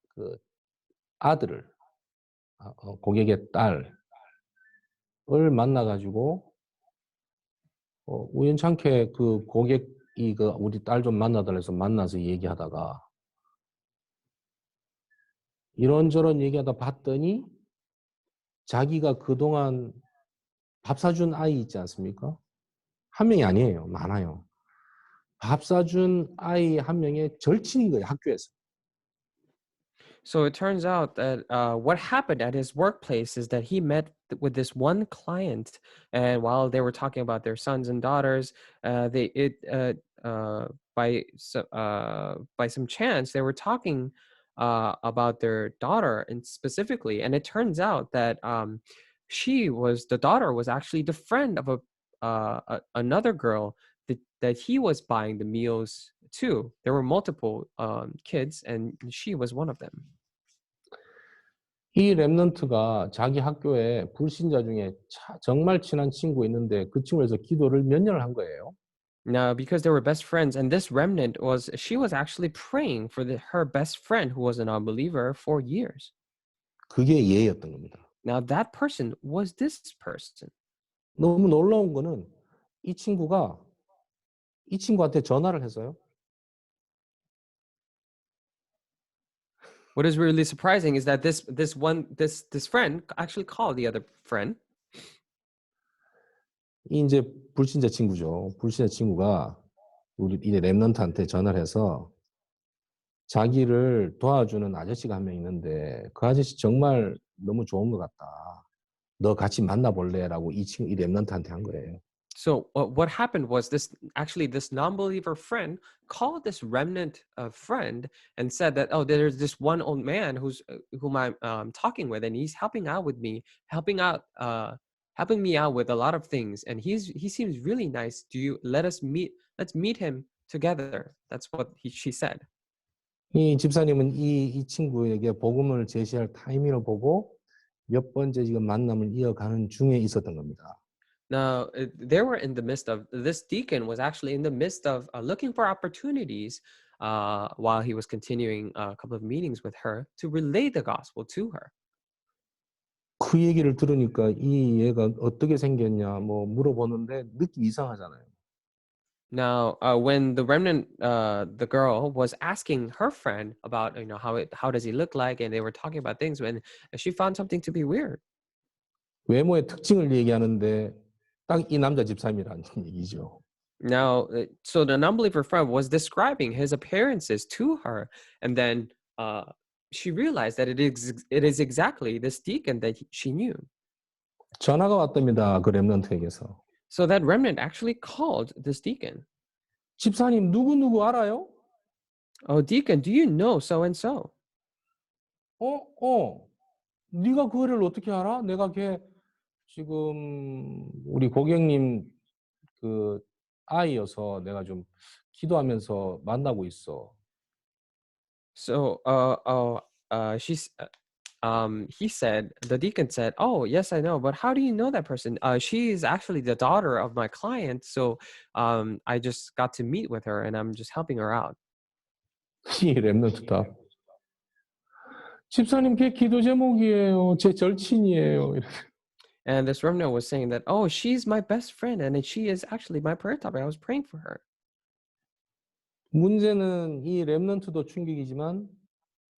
그 아들을 고객의 딸을 만나가지고 우연찮게 그 고객이 그 우리 딸 좀 만나달라 해서 만나서 얘기하다가 이런저런 얘기하다 봤더니 자기가 그동안 밥 사준 아이 있지 않습니까? 한 명이 아니에요. 많아요. 밥 사준 아이 한 명의 절친인 거예요. 학교에서. So it turns out that what happened at his workplace is that he met with this one client, and while they were talking about their sons and daughters, by some chance they were talking about their daughter and specifically, and it turns out that the daughter was actually the friend of another girl that he was buying the meals to. There were multiple kids, and she was one of them. 이 랩넌트가 자기 학교에 불신자 중에 정말 친한 친구 있는데 그 친구에서 기도를 몇 년을 한 거예요. Now, because they were best friends, and this remnant she was actually praying for her best friend who was an unbeliever for years. 그게 예였던 겁니다. Now, that person was this person. 너무 놀라운 거는 이 친구한테 전화를 했어요. What is really surprising is that this friend actually called the other friend. 이제 불신자 친구죠. 불신자 친구가 우리 이 랩넌트한테 전화를 해서 자기를 도와주는 아저씨가 한 명 있는데 그 아저씨 정말 너무 좋은 것 같다. 너 같이 만나볼래?라고 이 랩넌트한테 한 거예요. So what happened was this non-believer friend called this remnant friend and said that, oh, there's this one old man whom I'm talking with, and he's helping out with me, helping me out with a lot of things, and he seems really nice. Let's meet him together. That's what she said. 이 집사님은 이 친구에게 복음을 제시할 타이밍을 보고 몇 번째 지금 만남을 이어가는 중에 있었던 겁니다. Now, they were in the midst of this deacon was actually in the midst of looking for opportunities while he was continuing a couple of meetings with her to relay the gospel to her. 그 얘기를 들으니까 이 얘가 어떻게 생겼냐 뭐 물어보는데 느낌이 이상하잖아요. Now, when the remnant, the girl was asking her friend about, how does he look like, and they were talking about things, when she found something to be weird. 외모의 특징을 얘기하는데 딱 이 남자 집사님이라는 얘기죠. Now, so the unbeliever friend was describing his appearances to her, and then she realized that it is exactly this deacon that she knew. 전화가 왔답니다. 그 렘넌트에게서. So that remnant actually called this deacon. 집사님 누구누구 알아요? Oh, deacon, do you know so and so? 네가 그 애를 어떻게 알아? 내가 걔 지금 우리 고객님 그 아이여서 내가 좀 기도하면서 만나고 있어. So, he said, the deacon said, "Oh, yes, I know, but how do you know that person? She is actually the daughter of my client, so I just got to meet with her, and I'm just helping her out." 이 렘넌트다. 집사님 걔 기도 제목이에요. 제 절친이에요. And this remnant was saying that, "Oh, she's my best friend, and she is actually my prayer topic. I was praying for her." 문제는 이 렘넌트도 충격이지만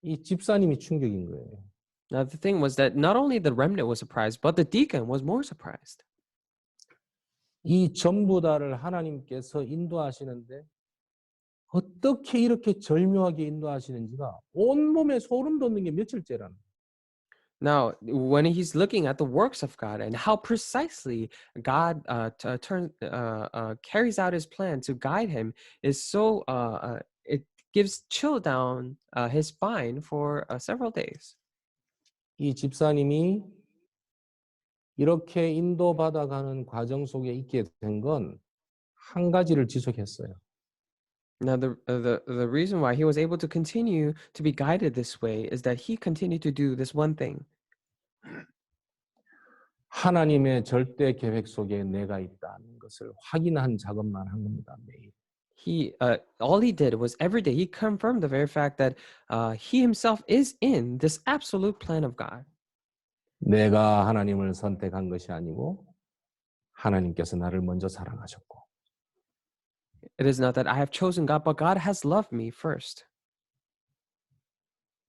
이 집사님이 충격인 거예요. Now, the thing was that not only the remnant was surprised, but the deacon was more surprised. 이 전부 다를 하나님께서 인도하시는데 어떻게 이렇게 절묘하게 인도하시는지가 온몸에 소름 돋는 게 며칠째라는 거예요. Now, when he's looking at the works of God and how precisely God carries out his plan to guide him, is so it gives chill down his spine for several days. 이 집사님이 이렇게 인도받아가는 과정 속에 있게 된 건 한 가지를 지속했어요. Now, the reason why he was able to continue to be guided this way is that he continued to do this one thing. 하나님의 절대 계획 속에 내가 있다는 것을 확인한 작업만 한 겁니다. 매일. All he did was every day he confirmed the very fact that he himself is in this absolute plan of God. 내가 하나님을 선택한 것이 아니고 하나님께서 나를 먼저 사랑하셨고 It is not that I have chosen God, but God has loved me first.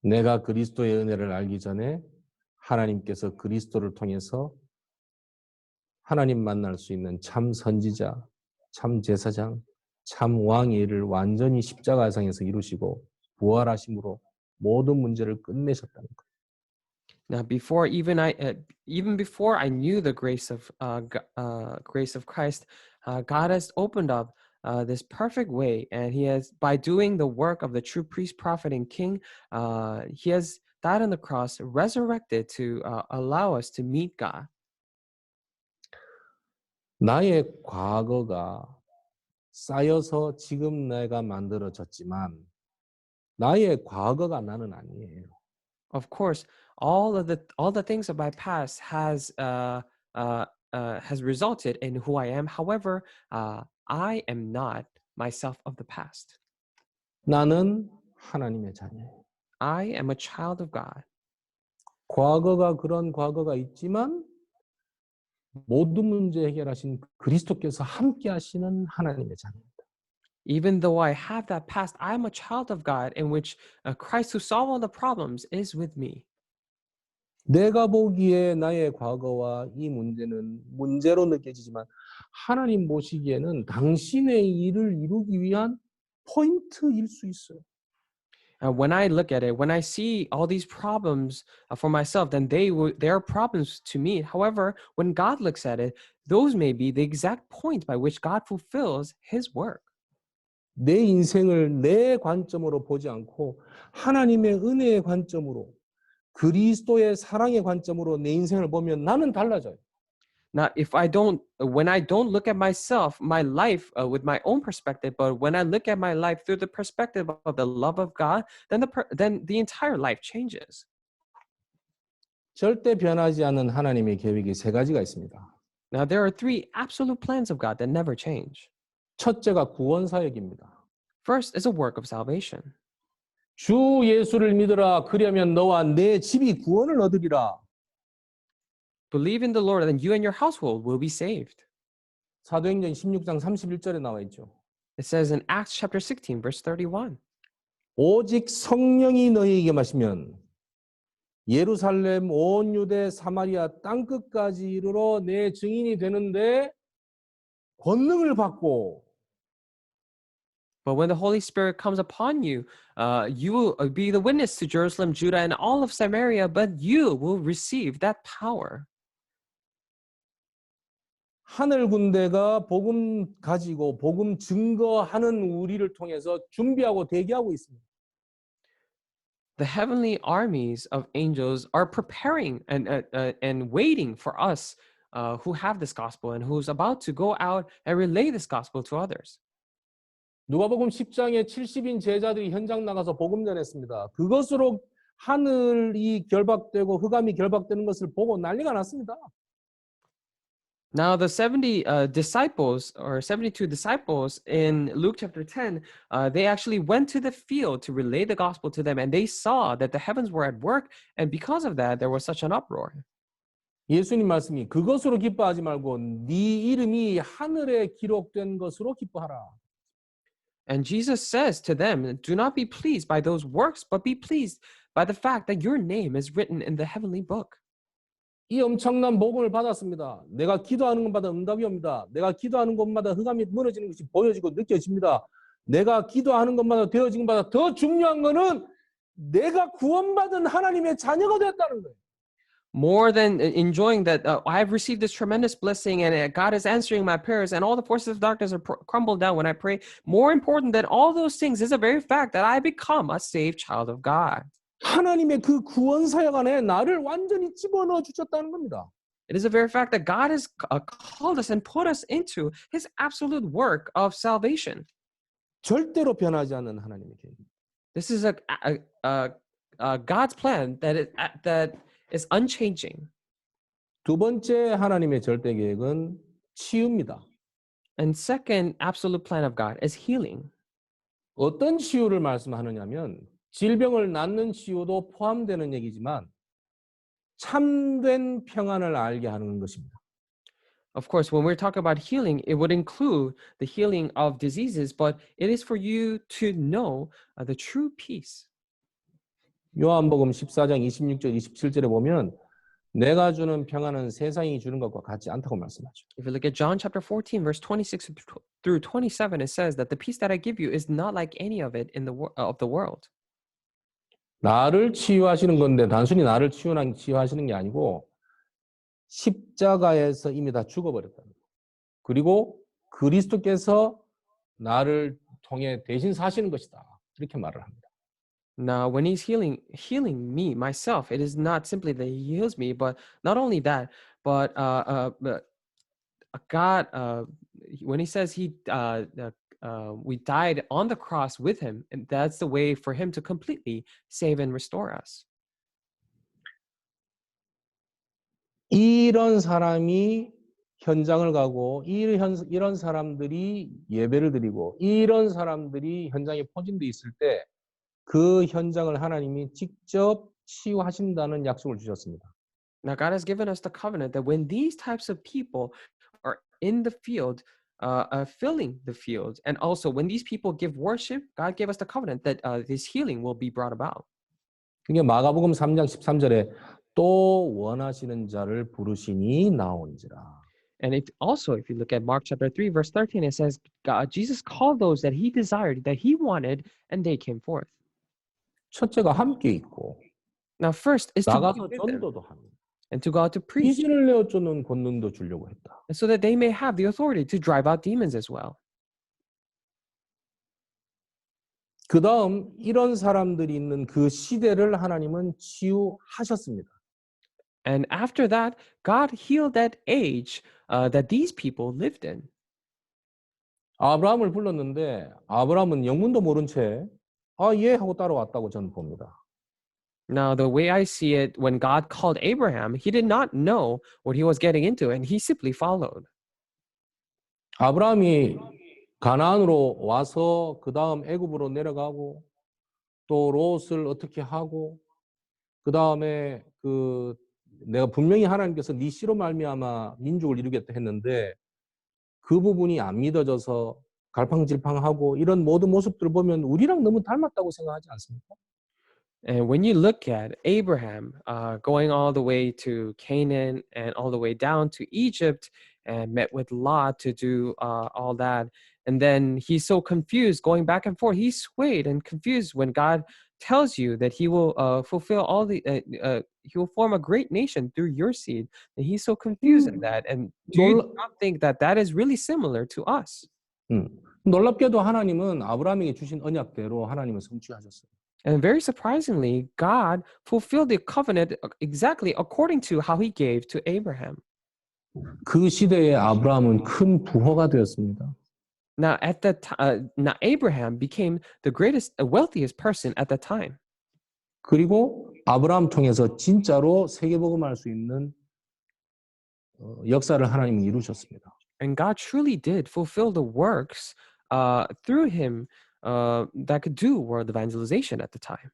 내가 그리스도의 은혜를 알기 전에 하나님께서 그리스도를 통해서 하나님 만날 수 있는 참 선지자, 참 제사장, 참 왕의 일을 완전히 십자가상에서 이루시고 부활하심으로 모든 문제를 끝내셨다는 거예요. Now, even before I knew the grace of Christ, God has opened up this perfect way, and He has, by doing the work of the true priest, prophet, and king, He has died on the cross, resurrected to allow us to meet God. 나의 과거가 쌓여서 지금 내가 만들어졌지만 나의 과거가 나는 아니에요. Of course, all the things of my past has resulted in who I am. However, I am not myself of the past. 나는 하나님의 자녀예요. I am a child of God. 과거가 그런 과거가 있지만 모든 문제 해결하신 그리스도께서 함께 하시는 하나님의 자녀입니다. Even though I have that past, I am a child of God in which Christ who solved all the problems is with me. 내가 보기에 나의 과거와 이 문제는 문제로 느껴지지만 하나님 보시기에는 당신의 일을 이루기 위한 포인트일 수 있어요. When I look at it, when I see all these problems for myself, then they are problems to me. However, when God looks at it, those may be the exact point by which God fulfills His work. 내 인생을 내 관점으로 보지 않고 하나님의 은혜의 관점으로 그리스도의 사랑의 관점으로 내 인생을 보면 나는 달라져요. Now, when I don't look at myself, my life with my own perspective, but when I look at my life through the perspective of the love of God, then the entire life changes. 절대 변하지 않는 하나님의 계획이 세 가지가 있습니다. Now, there are three absolute plans of God that never change. 첫째가 구원 사역입니다. First is a work of salvation. 주 예수를 믿으라. 그러면 너와 내 집이 구원을 얻으리라. Believe in the Lord, and you and your household will be saved. 사도행전 16장 31절에 나와 있죠. It says in Acts chapter 16, verse 31. 오직 성령이 너희에게 마시면 예루살렘 온 유대 사마리아 땅끝까지 이르러 내 증인이 되는데 권능을 받고 But when the Holy Spirit comes upon you, you will be the witness to Jerusalem, Judah, and all of Samaria, but you will receive that power. 하늘 군대가 복음 가지고 복음 증거하는 우리를 통해서 준비하고 대기하고 있습니다. The heavenly armies of angels are preparing and waiting for us who have this gospel and who's about to go out and relay this gospel to others. 누가복음 10장에 70인 제자들이 현장 나가서 복음 전했습니다. 그것으로 하늘이 결박되고 흑암이 결박되는 것을 보고 난리가 났습니다. Now, the 70 disciples or 72 disciples in Luke chapter 10, they actually went to the field to relay the gospel to them, and they saw that the heavens were at work, and because of that, there was such an uproar. 예수님 말씀이 그것으로 기뻐하지 말고 네 이름이 하늘에 기록된 것으로 기뻐하라. And Jesus says to them, do not be pleased by those works, but be pleased by the fact that your name is written in the heavenly book. 이 엄청난 복음을 받았습니다. 내가 기도하는 것마다 응답이 옵니다. 내가 기도하는 곳마다 흑암이 무너지는 것이 보여지고 느껴집니다. 내가 기도하는 것마다 되어지는 것마다 더 중요한 것은 내가 구원받은 하나님의 자녀가 됐다는 거예요. More than enjoying that I've received this tremendous blessing and God is answering my prayers and all the forces of darkness are crumbled down when I pray. More important than all those things is the very fact that I become a saved child of God. 하나님의 그 구원 사역 안에 나를 완전히 집어넣어 주셨다는 겁니다. It is the very fact that God has called us and put us into his absolute work of salvation. 절대로 변하지 않는 하나님의 계획. This is God's plan that is unchanging. 두 번째 하나님의 절대 계획은 치유입니다. And second absolute plan of God is healing. 어떤 치유를 말씀하느냐면 질병을 낫는 치유도 포함되는 얘기지만 참된 평안을 알게 하는 것입니다. Of course, when we're talking about healing, it would include the healing of diseases, but it is for you to know the true peace. 요한복음 14장 26절 27절에 보면 내가 주는 평안은 세상이 주는 것과 같지 않다고 말씀하죠. If you look at John chapter 14, verse 26 through 27, it says that the peace that I give you is not like any of it in of the world. 나를 치유하시는 건데 단순히 나를 치유하시는 게 아니고 십자가에서 이미 다 죽어버렸다는 거예요. 그리고 그리스도께서 나를 통해 대신 사시는 것이다. 이렇게 말을 합니다. Now, when he's healing me, myself, it is not simply that he heals me, but not only that, but God, when he says we died on the cross with him, and that's the way for him to completely save and restore us. 이런 사람이 현장을 가고 이런 사람들이 예배를 드리고 이런 사람들이 현장에 포진돼 있을 때 그 현장을 하나님이 직접 치유하신다는 약속을 주셨습니다. Now, God has given us the covenant that when these types of people are in the field, filling the field, and also when these people give worship, God gave us the covenant that this healing will be brought about. 그게 마가복음 3장 13절에 또 원하시는 자를 부르시니 나오니라. And if you look at Mark chapter 3, verse 13, it says, Jesus called those that he desired, that he wanted, and they came forth. 첫째가 함께 있고 Now, first is to 나가서 be with them 전도도 하고 and to go out to preach, 귀신을 내어쫓는 권능도 주려고 했다. and so that they may have the authority to drive out demons as well. 그 다음 이런 사람들이 있는 그 시대를 하나님은 치유하셨습니다. And after that, God healed that age that these people lived in. 아브라함을 불렀는데 아브라함은 영문도 모른 채 예 하고 따라왔다고 저는 봅니다. Now, the way I see it, when God called Abraham, he did not know what he was getting into, and he simply followed. 아브라함이 가나안으로 와서 그 다음 애굽으로 내려가고 또 롯을 어떻게 하고 그 다음에 내가 분명히 하나님께서 네 씨로 말미암아 민족을 이루겠다 했는데 그 부분이 안 믿어져서 갈팡질팡하고 이런 모든 모습들을 보면 우리랑 너무 닮았다고 생각하지 않습니까? And when you look at Abraham going all the way to Canaan and all the way down to Egypt and met with Lot to do all that, and then he's so confused going back and forth. He's swayed and confused when God tells you that he will fulfill all he will form a great nation through your seed. And he's so confused in that. And do you 놀라, not think that that is really similar to us? 놀랍게도 하나님은 아브라함에게 주신 언약대로 하나님은 성취하셨어요. And very surprisingly, God fulfilled the covenant exactly according to how he gave to Abraham. 그 시대에 아브라함은 큰 부호가 되었습니다. Now, now Abraham became the greatest, wealthiest person at that time. 그리고 아브라함 통해서 진짜로 세계복음할 수 있는 역사를 하나님은 이루셨습니다. And God truly did fulfill the works through him that could do world evangelization at the time.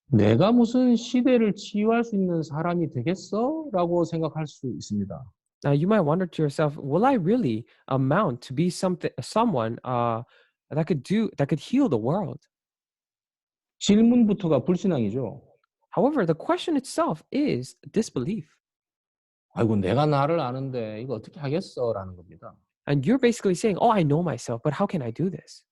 내가 무슨 시대를 치유할 수 있는 사람이 되겠어? 라고 생각할 수 있습니다. Now, you might wonder to yourself, will I really amount to be someone that could heal the world? 질문부터가 불신앙이죠. However, the question itself is disbelief. 아이고, 내가 나를 아는데 이거 어떻게 하겠어? 라는 겁니다. And you're basically saying, oh, I know myself, but how can I do this?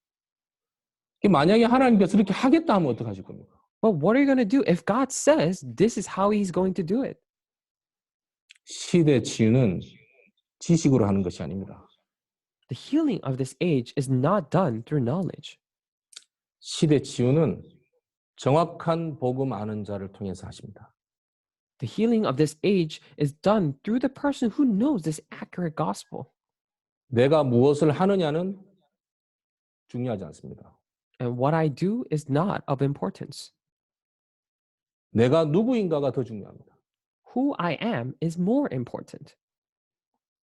만약에 하나님께서 이렇게 하겠다 하면 어떡하실 겁니까? Well, what are you going to do if God says this is how he's going to do it? 시대 치유는 지식으로 하는 것이 아닙니다. The healing of this age is not done through knowledge. 시대 치유는 정확한 복음 아는 자를 통해서 하십니다. The healing of this age is done through the person who knows this accurate gospel. 내가 무엇을 하느냐는 중요하지 않습니다. And what I do is not of importance. 내가 누구인가가 더 중요합니다. Who I am is more important.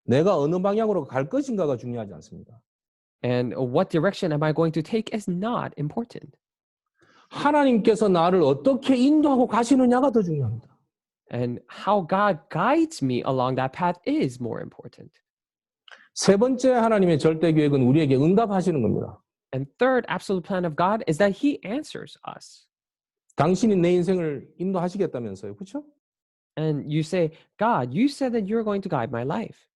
내가 어느 방향으로 갈 것인가가 중요하지 않습니다. And what direction am I going to take is not important. 하나님께서 나를 어떻게 인도하고 가시느냐가 더 중요합니다. And how God guides me along that path is more important. 세 번째 하나님의 절대 계획은 우리에게 응답하시는 겁니다. And third absolute plan of God is that he answers us. 당신이 내 인생을 인도하시겠다면서요. 그렇죠? And you say, God, you said that you're going to guide my life.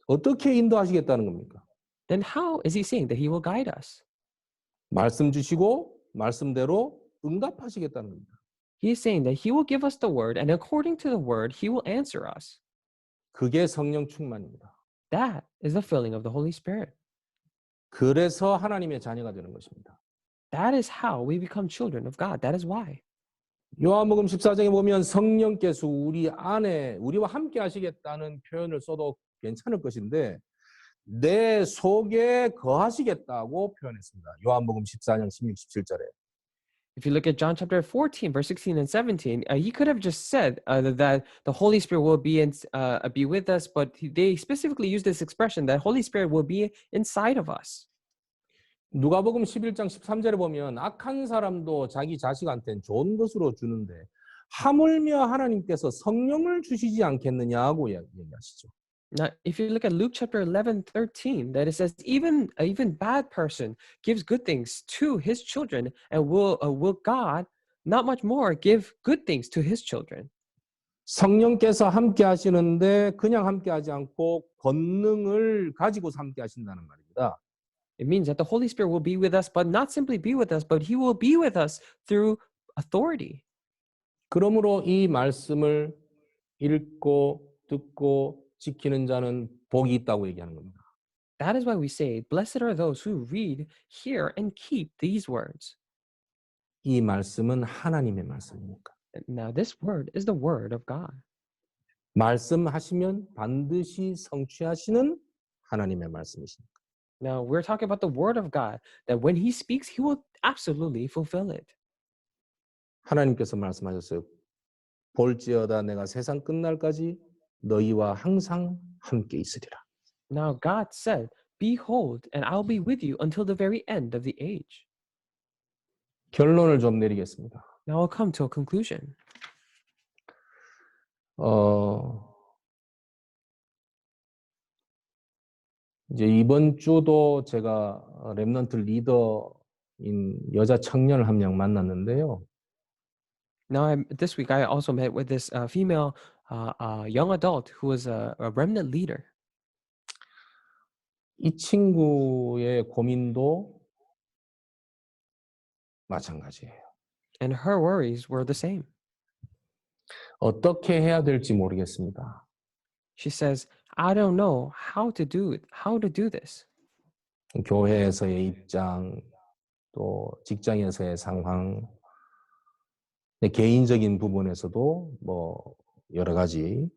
어떻게 인도하시겠다는 겁니까? Then how is he saying that he will guide us? 말씀 주시고 말씀대로 응답하시겠다는 겁니다. He is saying that he will give us the word, and according to the word, he will answer us. 그게 성령 충만입니다. That is the filling of the Holy Spirit. 그래서 하나님의 자녀가 되는 것입니다. That is how we become children of God. That is why. 요한복음 14장에 보면 성령께서 우리 안에 우리와 함께 하시겠다는 표현을 써도 괜찮을 것인데 내 속에 거하시겠다고 표현했습니다. 요한복음 14장 16, 17절에. If you look at John chapter 14, verse 16 and 17, he could have just said that the Holy Spirit will be with us, but they specifically use this expression that Holy Spirit will be inside of us. 누가복음 11장 13절에 보면 악한 사람도 자기 자식한테는 좋은 것으로 주는데 하물며 하나님께서 성령을 주시지 않겠느냐고 얘기하시죠. Now, if you look at Luke chapter 11, 13, that it says even bad person gives good things to his children, and will God not much more give good things to his children? 성령께서 함께 하시는데 그냥 함께 하지 않고 권능을 가지고 함께 하신다는 말입니다. It means that the Holy Spirit will be with us, but not simply be with us, but he will be with us through authority. 그러므로 이 말씀을 읽고 듣고 지키는 자는 복이 있다고 얘기하는 겁니다. That is why we say, blessed are those who read, hear, and keep these words. 이 말씀은 하나님의 말씀입니까? Now, this word is the word of God. 말씀하시면 반드시 성취하시는 하나님의 말씀이십니까? Now, we're talking about the word of God, that when he speaks, he will absolutely fulfill it. 하나님께서 말씀하셨어요. 볼지어다 내가 세상 끝날까지 너희와 항상 함께 있으리라. Now God said, "Behold, and I'll be with you until the very end of the age." 결론을 좀 내리겠습니다. Now I'll come to a conclusion. 이제 이번 주도 제가 렘넌트 리더인 여자 청년을 한 명 만났는데요. Now, this week I also met with this female young adult who was a remnant leader. 이 친구의 고민도 마찬가지예요. And her worries were the same. 어떻게 해야 될지 모르겠습니다. She says, "I don't know how to do it, how to do this." 교회에서의 입장, 또 직장에서의 상황, 개인적인 부분에서도 뭐 여러 가지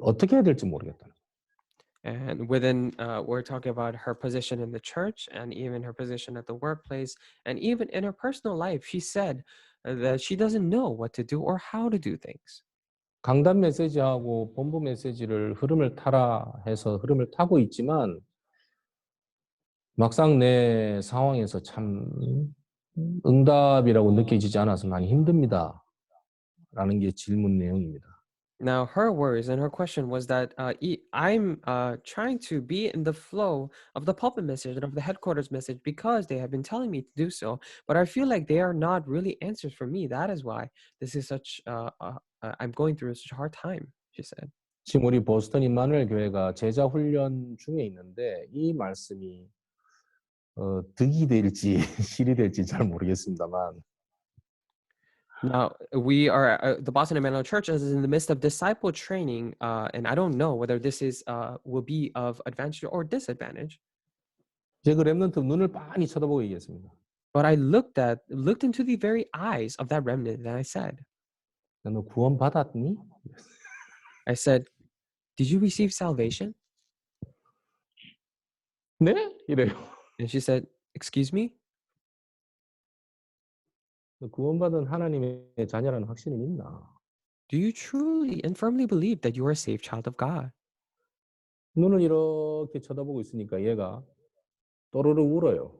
어떻게 해야 될지 모르겠다. And within, we're talking about her position in the church and even her position at the workplace. And even in her personal life, she said that she doesn't know what to do or how to do things. 강단 메시지하고 본부 메시지를 흐름을 타라 해서 흐름을 타고 있지만 막상 내 상황에서 참 응답이라고 느껴지지 않아서 많이 힘듭니다. 라는 게 질문 내용입니다. Now, her worries and her question was that I'm trying to be in the flow of the pulpit message and of the headquarters message because they have been telling me to do so, but I feel like they are not really answers for me. That is why this is such, I'm going through such a hard time, she said. 지금 우리 보스턴 임마누엘 교회가 제자 훈련 중에 있는데 이 말씀이 득이 될지 실이 될지 잘 모르겠습니다만 Now, we are, the Boston Emmanuel Church is in the midst of disciple training, and I don't know whether this is will be of advantage or disadvantage. 제가 그 렘넌트 눈을 빤히 쳐다보고 얘기했습니다. But I looked into the very eyes of that remnant, and I said, 너 구원 받았니? I said, "Did you receive salvation?" 네? 이래요. And she said, "Excuse me?" 구원받은 하나님의 자녀라는 확신은 있나? Do you truly and firmly believe that you are a saved child of God? 눈을 이렇게 쳐다보고 있으니까 얘가 또르르 울어요.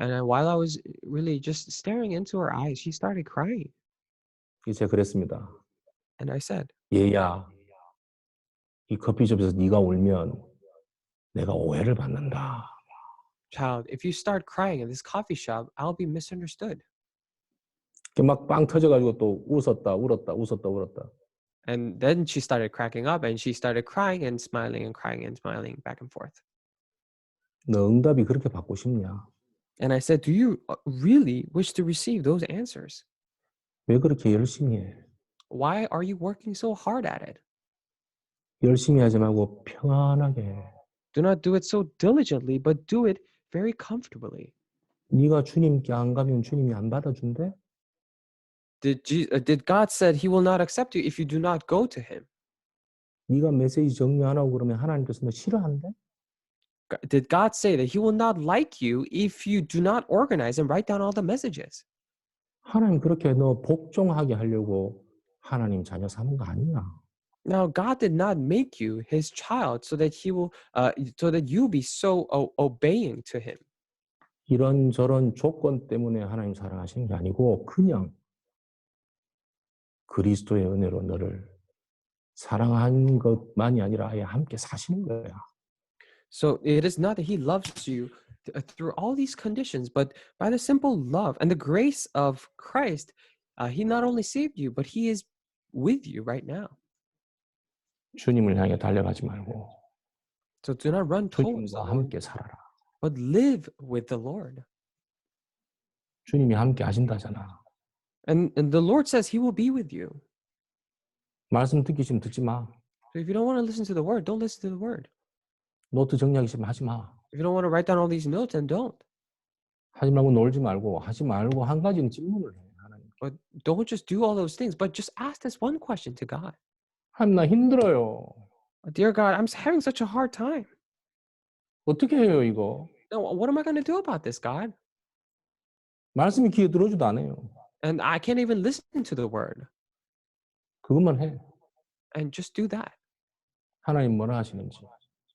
And while I was really just staring into her eyes, she started crying. 제가 그랬습니다. And I said, 얘야, 이 커피숍에서 네가 울면 내가 오해를 받는다. "Child, if you start crying in this coffee shop, I'll be misunderstood." 막 빵 터져가지고 또 웃었다, 울었다, 웃었다, 울었다. And then she started cracking up and she started crying and crying and smiling back and forth. 너 응답이 그렇게 받고 싶냐? And I said, "Do you really wish to receive those answers? 왜 그렇게 열심히 해? Why are you working so hard at it? 열심히 하지 말고 평안하게 해. Do not do it so diligently, but do it very comfortably." 네가 주님께 안 가면 주님이 안 받아준대? Did God said he will not accept you if you do not go to him? 네가 메시지 정리 안 하고 그러면 하나님께서 너 싫어한대? Did God say that he will not like you if you do not organize and write down all the messages? 하나님 그렇게 너 복종하게 하려고 하나님 자녀 삼은 거 아니야. Now, God did not make you his child so that he will, so that you be so obeying to him. 이런저런 조건 때문에 하나님 사랑하시는 게 아니고 그냥 그리스도의 은혜로 너를 사랑한 것만이 아니라 아예 함께 사시는 거야. So it is not that he loves you through all these conditions, but by the simple love and the grace of Christ, he not only saved you, but he is with you right now. 주님을 향해 달려가지 말고 So do not run towards the 주님과 Lord, 함께 살아라. but live with the Lord. 주님이 함께 하신다잖아. And the Lord says he will be with you. 말씀 듣기 싫으면 듣지 마. So if you don't want to listen to the word, don't listen to the word. 노트 정리하기 싫으면 하지 마. If you don't want to write down all these notes, then don't. 하지 말고 놀지 말고 하지 말고 한 가지는 질문을 해. 하나님. But don't just do all those things, but just ask this one question to God. 하나님 나 힘들어요. Dear God, I'm having such a hard time. 어떻게 해요 이거? Now, what am I going to do about this, God? 말씀이 귀에 들어오지도 않아요. And I can't even listen to the word. 그것만 해. And just do that. 하나님 뭐라 하시는지.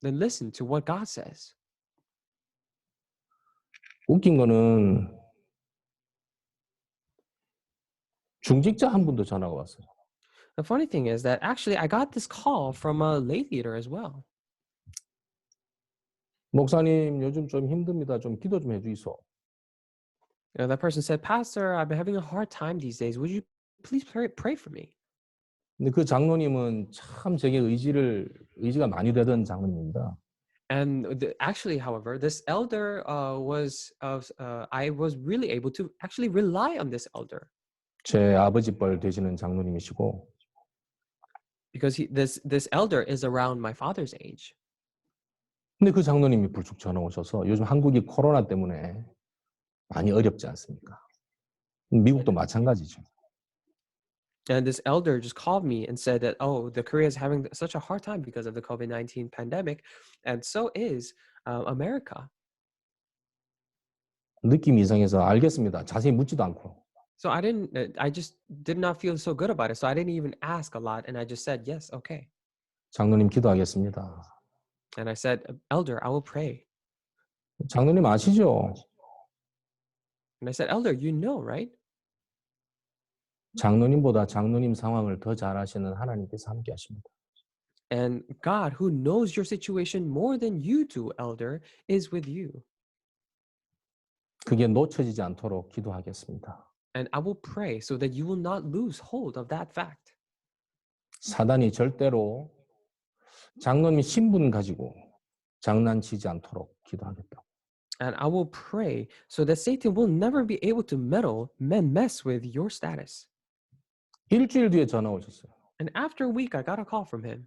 Then listen to what God says. 웃긴 거는 중직자 한 분도 전화가 왔어요. The funny thing is that actually I got this call from a lay leader as well. 목사님 요즘 좀 힘듭니다. 좀 기도 좀 해주이소. That person said, Pastor, I've been having a hard time these days. Would you please pray for me? 근데 그 장로님은 참 제게 의지가 많이 되던 장로님입니다. And actually, however, this elder I was really able to actually rely on this elder 제 아버지 뻘 되시는 장로님이시고 because this elder is around my father's age. 근데 그 장로님이 불쑥 전화 오셔서 요즘 한국이 코로나 때문에 많이 어렵지 않습니까? 미국도 마찬가지죠. And this elder just called me and said that, oh, the Korea is having such a hard time because of the COVID-19 pandemic. And so is America. 느낌이 이상해서 알겠습니다. 자세히 묻지도 않고. So I just did not feel so good about it. So I didn't even ask a lot. And I just said, yes, okay. 장로님 기도하겠습니다. And I said, Elder, I will pray. 장로님 아시죠? And I said, Elder, you know, right? 장로님보다 장로님 상황을 더 잘 아시는 하나님께서 함께 하십니다. And God, who knows your situation more than you do, Elder, is with you. 그게 놓쳐지지 않도록 기도하겠습니다. And I will pray so that you will not lose hold of that fact. 사단이 절대로 장로님 신분 가지고 장난치지 않도록 기도하겠다. And I will pray so that Satan will never be able to mess with your status. 일주일 뒤에 전화 오셨어요. And after a week, I got a call from him.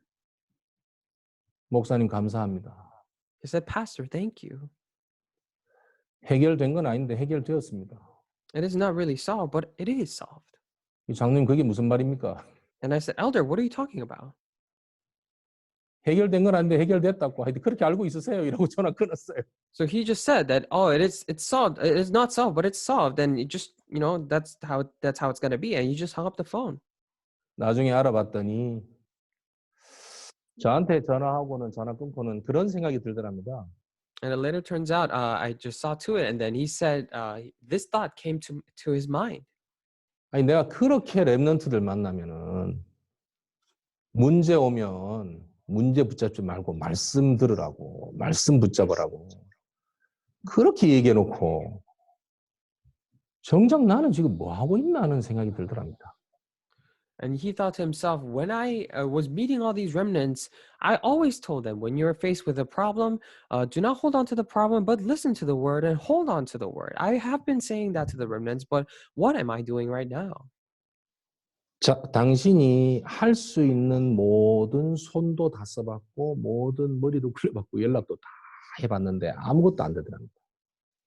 목사님 감사합니다. He said, Pastor, thank you. 해결된 건 아닌데 해결되었습니다. It is not really solved, but it is solved. 이 장로님 그게 무슨 말입니까? And I said, Elder, what are you talking about? 해결된 건 아닌데 해결됐다고. 하여튼 그렇게 알고 있으세요. 이러고 전화 끊었어요. So he just said that, oh, it's solved. It is not solved, but it's solved. And it just, that's how it's going to be. And you just hung up the phone. 나중에 알아봤더니 저한테 전화하고는 전화 끊고는 그런 생각이 들더랍니다. And it later turns out, I just saw to it. And then he said, this thought came to his mind. 아니 내가 그렇게 랩런트들 만나면은 문제 오면 문제 붙잡지 말고 말씀 들으라고, 말씀 붙잡으라고 그렇게 얘기해놓고 정작 나는 지금 뭐 하고 있나 하는 생각이 들더랍니다. And he thought to himself, when I was meeting all these remnants, I always told them, when you're faced with a problem, do not hold on to the problem, but listen to the word and hold on to the word. I have been saying that to the remnants, but what am I doing right now? 자, 당신이 할 수 있는 모든 손도 다 써봤고 모든 머리도 굴려봤고 연락도 다 해봤는데 아무것도 안 되더랍니다.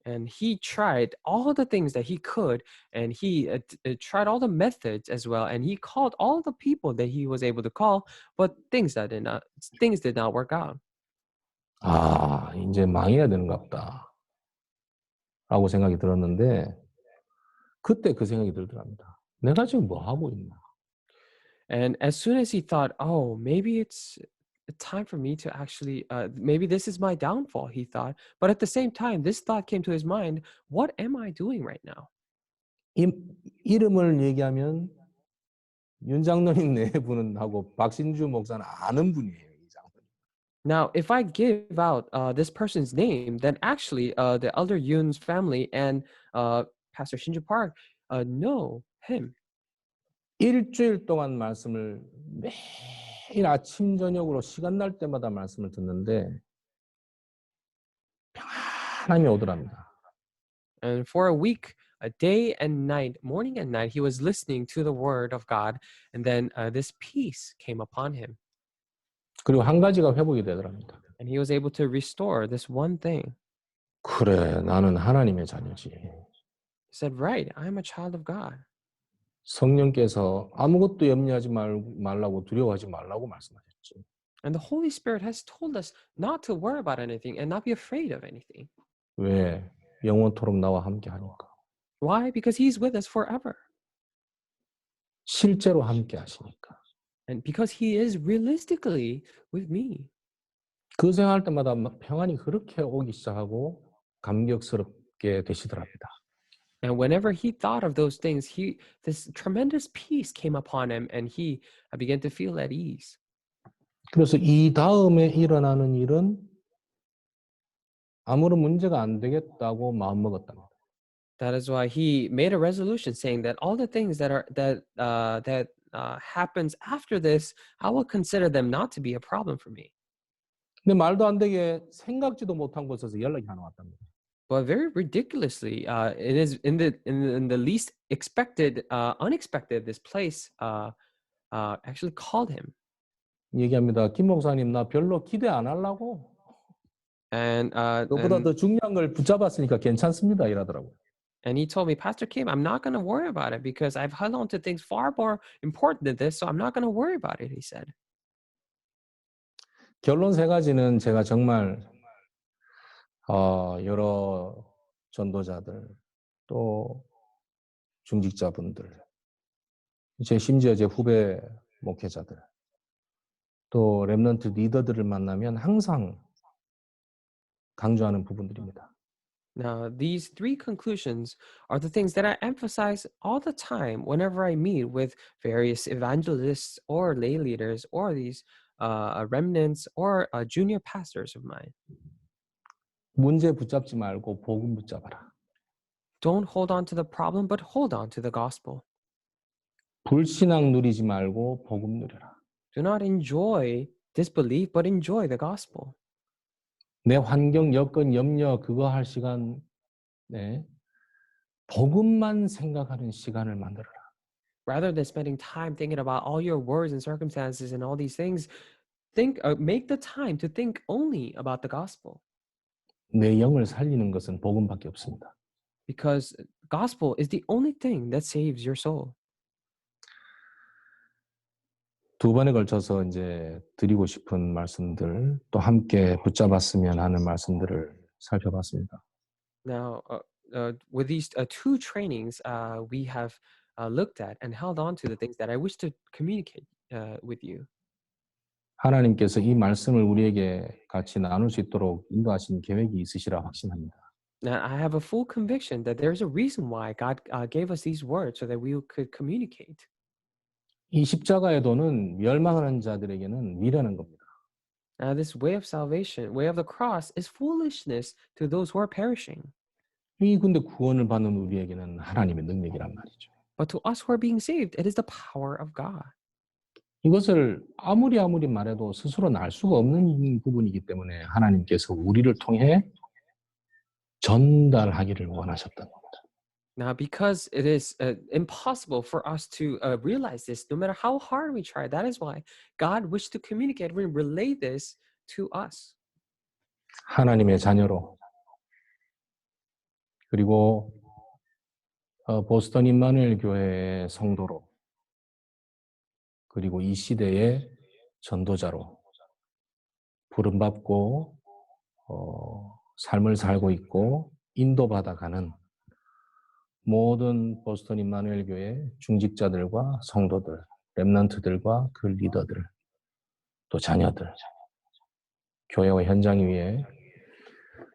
And he tried all the things that he could, and he tried all the methods as well, and he called all the people that he was able to call, but things did not work out. 아, 이제 망해야 되는가 보다 라고 생각이 들었는데 그때 그 생각이 들더랍니다. 내가 지금 뭐 하고 있나? And as soon as he thought, oh, maybe it's time for me to actually, maybe this is my downfall, he thought. But at the same time, this thought came to his mind, what am I doing right now? 이름을 얘기하면 윤 장로님 네 분은 하고 박신주 목사는 아는 분이에요. 이 장로님. Now, if I give out this person's name, then actually the elder Yoon's family and Pastor Shinju Park know him. 일주일 동안 말씀을 매일 아침 저녁으로 시간 날 때마다 말씀을 듣는데 평안함이 오더랍니다. And for a week, a day and night, morning and night, he was listening to the word of God, and then this peace came upon him. 그리고 한 가지가 회복이 되더랍니다. And he was able to restore this one thing. 그래, 나는 하나님의 자녀지. He said, right, I'm a child of God. 성령께서 아무것도 염려하지 말라고 두려워하지 말라고 말씀하셨지. And the Holy Spirit has told us not to worry about anything and not be afraid of anything. 왜? 영원토록 나와 함께 하니까. Why? Because he's with us forever. 실제로 함께 하시니까. And because he is realistically with me. 그 생각할 때마다 막 평안이 그렇게 오기 시작하고 감격스럽게 되시더랍니다. And whenever he thought of those things, this tremendous peace came upon him and he began to feel at ease. 그래서 이 다음에 일어나는 일은 아무런 문제가 안 되겠다고 마음먹었답니다. That is why he made a resolution saying that all the things that happens after this, I will consider them not to be a problem for me. 근데 말도 안 되게 생각지도 못한 곳에서 연락이 하나 왔답니다. But very ridiculously, it is in the least expected, unexpected. This place actually called him, 얘기합니다. 김 목사님, 나 별로 기대 안 하려고. and 그보다 더 중요한 걸 붙잡았으니까 괜찮습니다. 이러더라고요. he told me, Pastor Kim, I'm not going to worry about it because I've held on to things far more important than this, so I'm not going to worry about it. He said. 결론 세 가지는 제가 정말 여러 전도자들 또 중직자분들, 심지어 제 후배 목회자들, 또 렘넌트 리더들을 만나면 항상 강조하는 부분들입니다. Now, these three conclusions are the things that I emphasize all the time whenever I meet with various evangelists or lay leaders or these remnants or junior pastors of mine. 문제 붙잡지 말고 복음 붙잡아라. Don't hold on to the problem, but hold on to the gospel. 불신앙 누리지 말고 복음 누려라. Do not enjoy disbelief, but enjoy the gospel. 내 환경, 여건, 염려 그거 할 시간, 복음만 생각하는 시간을 만들어라. Rather than spending time thinking about all your worries and circumstances and all these things, make the time to think only about the gospel. 내 영을 살리는 것은 복음밖에 없습니다. Because gospel is the only thing that saves your soul. 두 번에 걸쳐서 이제 드리고 싶은 말씀들 또 함께 붙잡았으면 하는 말씀들을 살펴봤습니다. Now, with these two trainings, we have looked at and held on to the things that I wish to communicate with you. 하나님께서 이 말씀을 우리에게 같이 나눌 수 있도록 인도하신 계획이 있으시라 확신합니다. Now, I have a full conviction that there's a reason why God gave us these words so that we could communicate. 이 십자가의 도는 멸망하는 자들에게는 미련한 겁니다. Now, this way of salvation, way of the cross, is foolishness to those who are perishing. 이 근데 구원을 받는 우리에게는 하나님의 능력이란 말이죠. But to us who are being saved, it is the power of God. 이것을 아무리 말해도 스스로 알 수가 없는 부분이기 때문에 하나님께서 우리를 통해 전달하기를 원하셨던 겁니다. Now, because it is impossible for us to realize this, no matter how hard we try, that is why God wished to communicate and relay this to us. 하나님의 자녀로 그리고 보스턴 임마누엘 교회의 성도로 그리고 이 시대의 전도자로 부름받고 삶을 살고 있고 인도받아가는 모든 보스턴 임마누엘 교회 중직자들과 성도들, 렘넌트들과 그 리더들, 또 자녀들, 교회와 현장 위에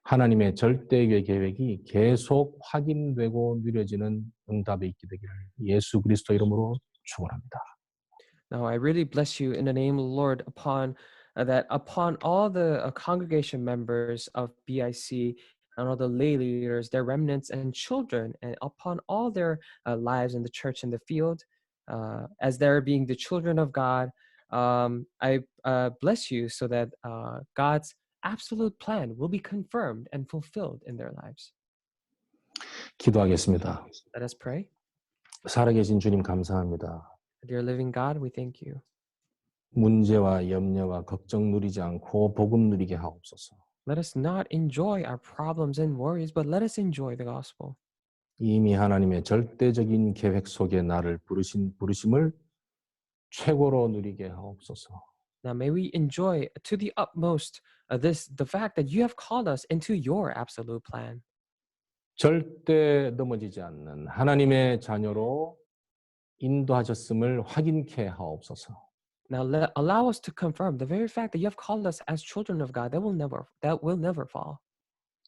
하나님의 절대의 계획이 계속 확인되고 누려지는 응답에 있게 되기를 예수 그리스도 이름으로 축원합니다. Now, I really bless you in the name of the Lord upon all the congregation members of BIC and all the lay leaders, their remnants and children, and upon all their lives in the church and the field, as they're being the children of God. I bless you so that God's absolute plan will be confirmed and fulfilled in their lives. 기도하겠습니다. Let us pray. 살아계신 주님 감사합니다. Dear living God, we thank you. 문제와 염려와 걱정 누리지 않고 복음 누리게 하옵소서. Let us not enjoy our problems and worries, but let us enjoy the gospel. 이미 하나님의 절대적인 계획 속에 나를 부르심을 최고로 누리게 하옵소서. Now may we enjoy to the utmost the fact that you have called us into your absolute plan. 절대 넘어지지 않는 하나님의 자녀로 인도하셨음을 확인케 하옵소서. Now allow us to confirm the very fact that you have called us as children of God that will never fall.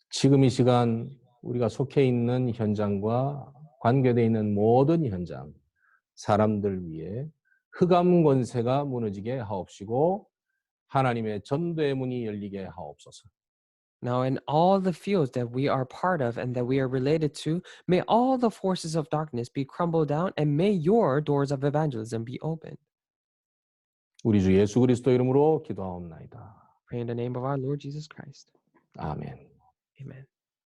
지금 이 시간 우리가 속해 있는 현장과 관계되어 있는 모든 현장, 사람들 위해 흑암 권세가 무너지게 하옵시고 하나님의 전도의 문이 열리게 하옵소서. Now, in all the fields that we are part of and that we are related to, may all the forces of darkness be crumbled down, and may your doors of evangelism be opened. 우리 주 예수 그리스도 이름으로 기도하옵나이다. Pray in the name of our Lord Jesus Christ. 아멘. Amen.